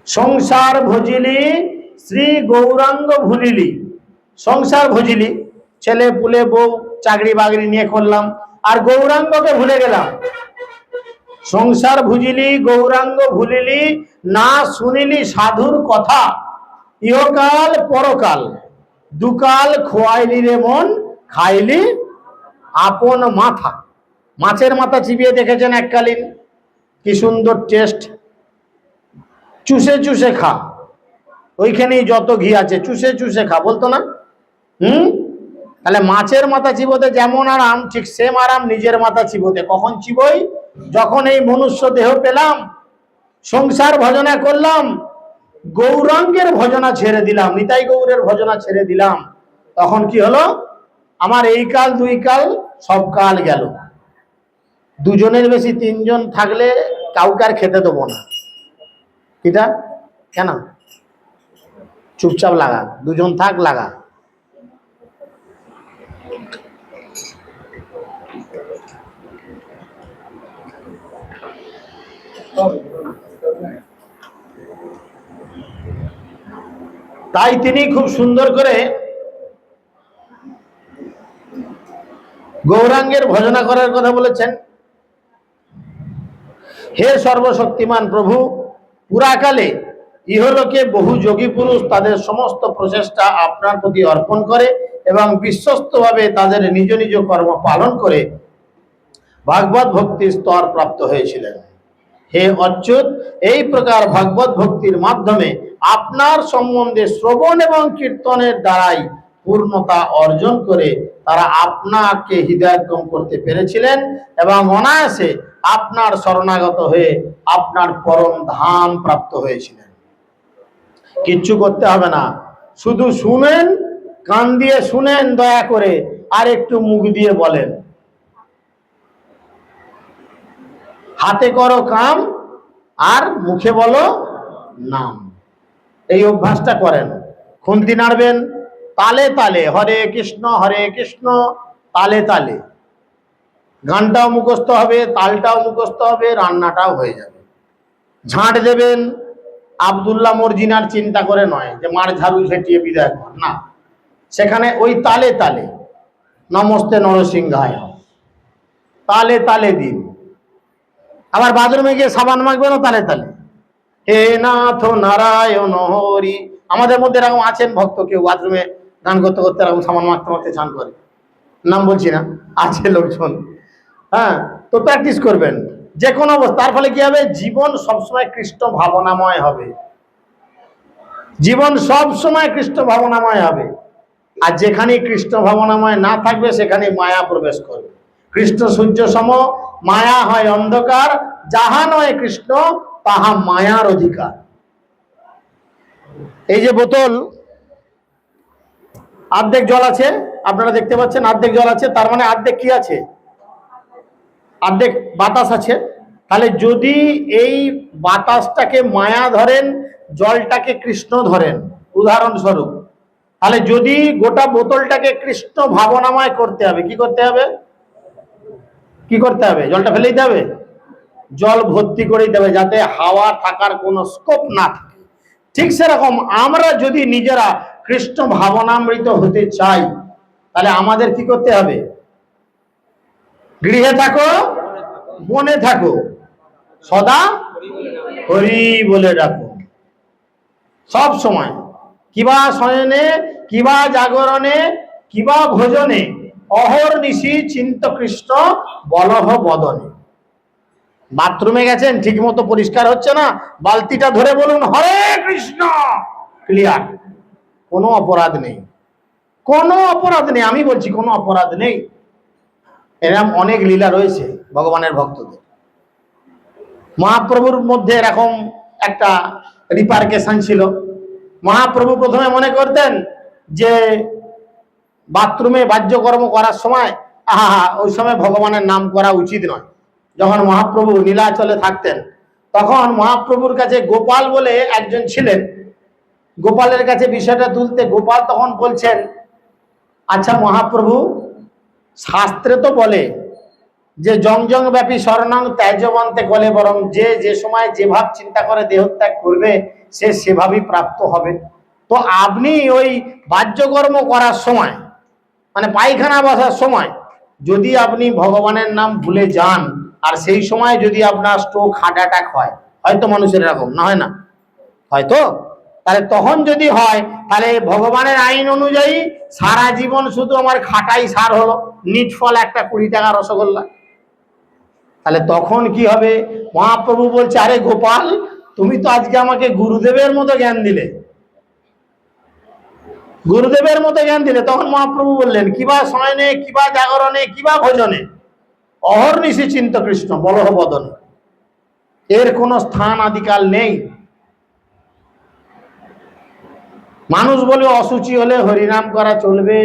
সংসার ভজিলি শ্রী গৌরাঙ্গ ভুলিলি। সংসার ভজিলি, ছেলে পুলে বউ চাকরি বাকরি নিয়ে করলাম, আর গৌরাঙ্গকে ভুলে গেলাম। সংসার ভুজিলি গৌরাঙ্গ ভুলিলি, না শুনিলি সাধুর কথা, ইহকাল পরকাল দুকাল খোয়াইলি রে মন, খাইলি আপন মাথা। মাছের মাথা চিবিয়ে দেখেছেন এককালীন? কি সুন্দর টেস্ট। চুষে চুষে খা, ওইখানেই যত ঘি আছে চুষে চুষে খা বলতো না? তাহলে মাছের মাথা চিবোতে যেমন আরাম, ঠিক সেম আরাম নিজের মাথা চিবোতে। কখন চিবই? যখন এই মনুষ্য দেহ পেলাম, সংসার ভজনা করলাম, গৌরাঙ্গের ভজনা ছেড়ে দিলাম, নিতাই গৌরের ভজনা ছেড়ে দিলাম, তখন কি হলো? আমার এই কাল দুই কাল সব কাল গেল। দুজনের বেশি তিনজন থাকলে কাউকে আর খেতে দেবো না। কিটা? কেন? চুপচাপ লাগা, দুজন থাক লাগা। তাই তিনি খুব সুন্দর করে গৌরাঙ্গের ভজনা করার কথা বলেছেন। হে সর্বশক্তিমান প্রভু, পুরাকালে ইহলোকে বহু যোগী পুরুষ তাদের সমস্ত প্রচেষ্টা আপনার প্রতি অর্পণ করে এবং বিশ্বস্তভাবে তাদের নিজ নিজ কর্ম পালন করে ভাগবত ভক্তির স্তর প্রাপ্ত হয়েছিলেন। হে অচ্যুত, এই প্রকার ভাগবত ভক্তির মাধ্যমে আপনার সম্বন্ধে শ্রবণ এবং কীর্তনের দ্বারাই পূর্ণতা অর্জন করে তারা আপনাকে হৃদয়ঙ্গম করতে পেরেছিলেন এবং অনায়াসে আপনার শরণাগত হয়ে আপনার পরম ধাম প্রাপ্ত হয়েছিলেন। কিচ্ছু করতে হবে না, শুধু শুনেন, কান দিয়ে শুনেন দয়া করে, আর একটু মুখ দিয়ে বলেন। হাতে করো কাম আর মুখে বলো নাম। এই অভ্যাসটা করেন। খুন্তি নাড়বেন তালে তালে, হরে কৃষ্ণ তালে তালে। গানটাও মুখস্থ হবে, তালটাও মুখস্থ হবে, রান্নাটাও হয়ে যাবে। ঝাঁট দেবেন আব্দুল্লাহ মর্জিনার চিন্তা করে নয় যে মার ঝাড়ু ঝেঁটিয়ে বিদায় কর, না, সেখানে ওই তালে তালে নমস্তে নরসিংহায় তালে তালে দিন। আবার বাথরুমে গিয়ে সাবান মাখবেনও তালে তালে, হে নাথ নারায়ণ হরি। আমাদের মধ্যে এরকম আছেন ভক্ত, কেউ বাথরুমে গান করতে করতে এরকম সাবান মাখতে মাখতে চান করে, নাম বলছি না, আছে লোকজন। হ্যাঁ, তো প্র্যাকটিস করবেন যে কোনো অবস্থা। তার ফলে কি হবে? জীবন সবসময় কৃষ্ণ ভাবনাময় হবে, জীবন সবসময় কৃষ্ণ ভাবনাময় হবে। আর যেখানে কৃষ্ণ ভাবনাময় না থাকবে সেখানে মায়া প্রবেশ করবে। কৃষ্ণ সূর্য সম, মায়া হয় অন্ধকার, যাহা নয় কৃষ্ণ তাহা মায়ার অধিকার। এই যে বোতল অর্ধেক জল আছে, আপনারা দেখতে পাচ্ছেন অর্ধেক জল আছে, তার মানে অর্ধেক কি আছে? অর্ধেক বাতাস আছে। তাহলে যদি এই বাতাসটাকে মায়া ধরেন, জলটাকে কৃষ্ণ ধরেন উদাহরণস্বরূপ, তাহলে যদি গোটা বোতলটাকে কৃষ্ণ ভাবনাময় করতে হবে, কি করতে হবে? কি করতে হবে? জলটা ফেলে দিতে হবে, জল ভর্তি করে দিতে হবে, যাতে হাওয়া থাকার কোনো স্কোপ না থাকে। ঠিক সেরকম আমরা যদি নিজেরা কৃষ্ণ ভাবনামৃত হতে চাই, তাহলে আমাদের কি করতে হবে? গৃহে থাকো, মনে থাকো, সদা হরি বলে ডাকো। সব সময়, কিবা শয়নে, কিবা জাগরণে, কিবা ভোজনে, অহর্নিশি চিন্ত কৃষ্ণ বলহ বদনে। বাথরুমে গেছেন, ঠিক মতো পরিষ্কার হচ্ছে না, বালতিটা ধরে বলুন হরে কৃষ্ণ, ক্লিয়ার, কোনো অপরাধ নেই, কোনো অপরাধ নেই। আমি বলছি কোনো অপরাধ নেই। এরকম অনেক লীলা রয়েছে ভগবানের ভক্তদের। মহাপ্রভুর মধ্যে এরকম একটা রিপার্কেশন ছিল। মহাপ্রভু প্রথমে মনে করতেন যে বাথরুমে বাহ্যকর্ম করার সময় ওই সময় ভগবানের নাম করা উচিত নয়। যখন মহাপ্রভু নীলাচলে থাকতেন, তখন মহাপ্রভুর কাছে গোপাল বলে একজন ছিলেন। গোপালের কাছে বিষয়টা তুলতে গোপাল তখন বলছেন, আচ্ছা মহাপ্রভু, শাস্ত্রে তো বলে যে জং ব্যাপী স্বর্ণং ত্যাজবন্তে গলে, বরং যে যে সময় যে ভাব চিন্তা করে দেহত্যাগ করবে সে সেভাবেই প্রাপ্ত হবে। তো আপনি ওই বাহ্যকর্ম করার সময়, মানে পায়খানা বসার সময়, যদি আপনি ভগবানের নাম ভুলে যান আর সেই সময় যদি আপনার স্ট্রোক, হার্ট অ্যাটাক হয়, হয়তো মানুষের এরকম না হয় না, হয়তো, তাহলে তখন যদি হয়, তাহলে ভগবানের আইন অনুযায়ী সারা জীবন শুধু আমার খাটাই সার হলো, নিট ফল একটা 20 টাকা রসগোল্লা। তাহলে তখন কি হবে? মহাপ্রভু বলছে, আরে গোপাল, তুমি তো আজকে আমাকে গুরুদেবের মতো জ্ঞান দিলে, গুরুদেবের মতো জ্ঞান দিলে। তখন মহাপ্রভু বললেন, কিবা শয়নে, কিবা জাগরণে, কিবা ভোজনে, অহর্নিশি চিন্ত কৃষ্ণ বলহ বদনে। এর কোনো স্থান আদিকাল নেই। মানুষ বলে অসুচি হলে হরিনাম করা চলবে।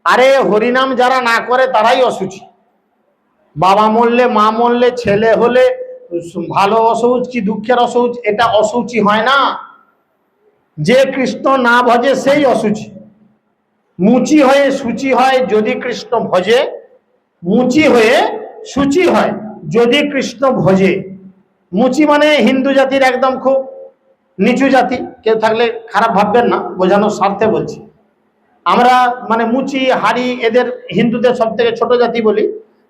আরে হরিনাম যারা না করে তারাই অসুচি। বাবা মরলে, মা মরলে, ছেলে হলে ভালো অসৌচ কি দুঃখের অসৌচ, এটা অসুচি হয় না। যে কৃষ্ণ না ভজে সেই অসুচি। মুচি হয়ে সূচি হয় যদি কৃষ্ণ ভজে, মুচি হয়ে সূচি হয় যদি কৃষ্ণ ভজে। মুচি মানে হিন্দু জাতির একদম খুব নিচু জাতি, কেউ থাকলে খারাপ ভাববেন না, বোঝানোর স্বার্থে বলছি। আমরা মানে মুচি, হাড়ি, এদের হিন্দুদের সব থেকে ছোট জাতি বলি।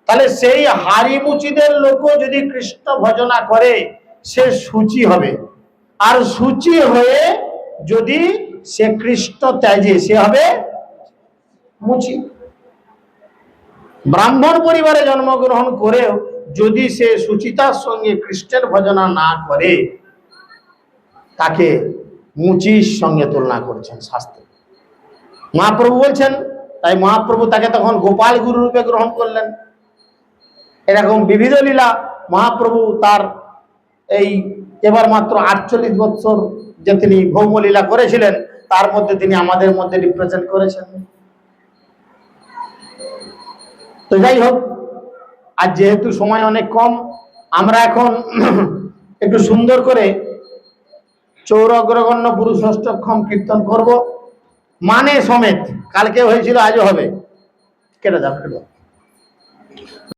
তাহলে সেই হারিমুচিদের লোকও যদি কৃষ্ণ ভজনা করে সে সূচি হবে, আর সূচি হয়ে যদি সে কৃষ্ণ ত্যাজে সে হবে মুচি। ব্রাহ্মণ পরিবারে জন্মগ্রহণ করেও যদি সে সুচিতার সঙ্গে কৃষ্ণের ভজনা না করে তাকে মুচির সঙ্গে তুলনা করছেন শাস্ত্রে। মহাপ্রভু বলছেন, তাই মহাপ্রভু তাকে তখন গোপাল গুরু রূপে গ্রহণ করলেন। এরকম বিবিধ লীলা মহাপ্রভু তার এই এবার মাত্র 48 বছর যে তিনি ভৌম লীলা করেছিলেন তার মধ্যে তিনি আমাদের মধ্যে রিপ্রেজেন্ট করেছেন। তো যাই হোক, আর যেহেতু সময় অনেক কম, আমরা এখন একটু সুন্দর করে চৌর অগ্রগণ্য পুরুষ অষ্টক্ষম কীর্তন করব, মানে সমেত। কালকে হয়েছিল, আজও হবে। কেটে যাও, কেটে যাও।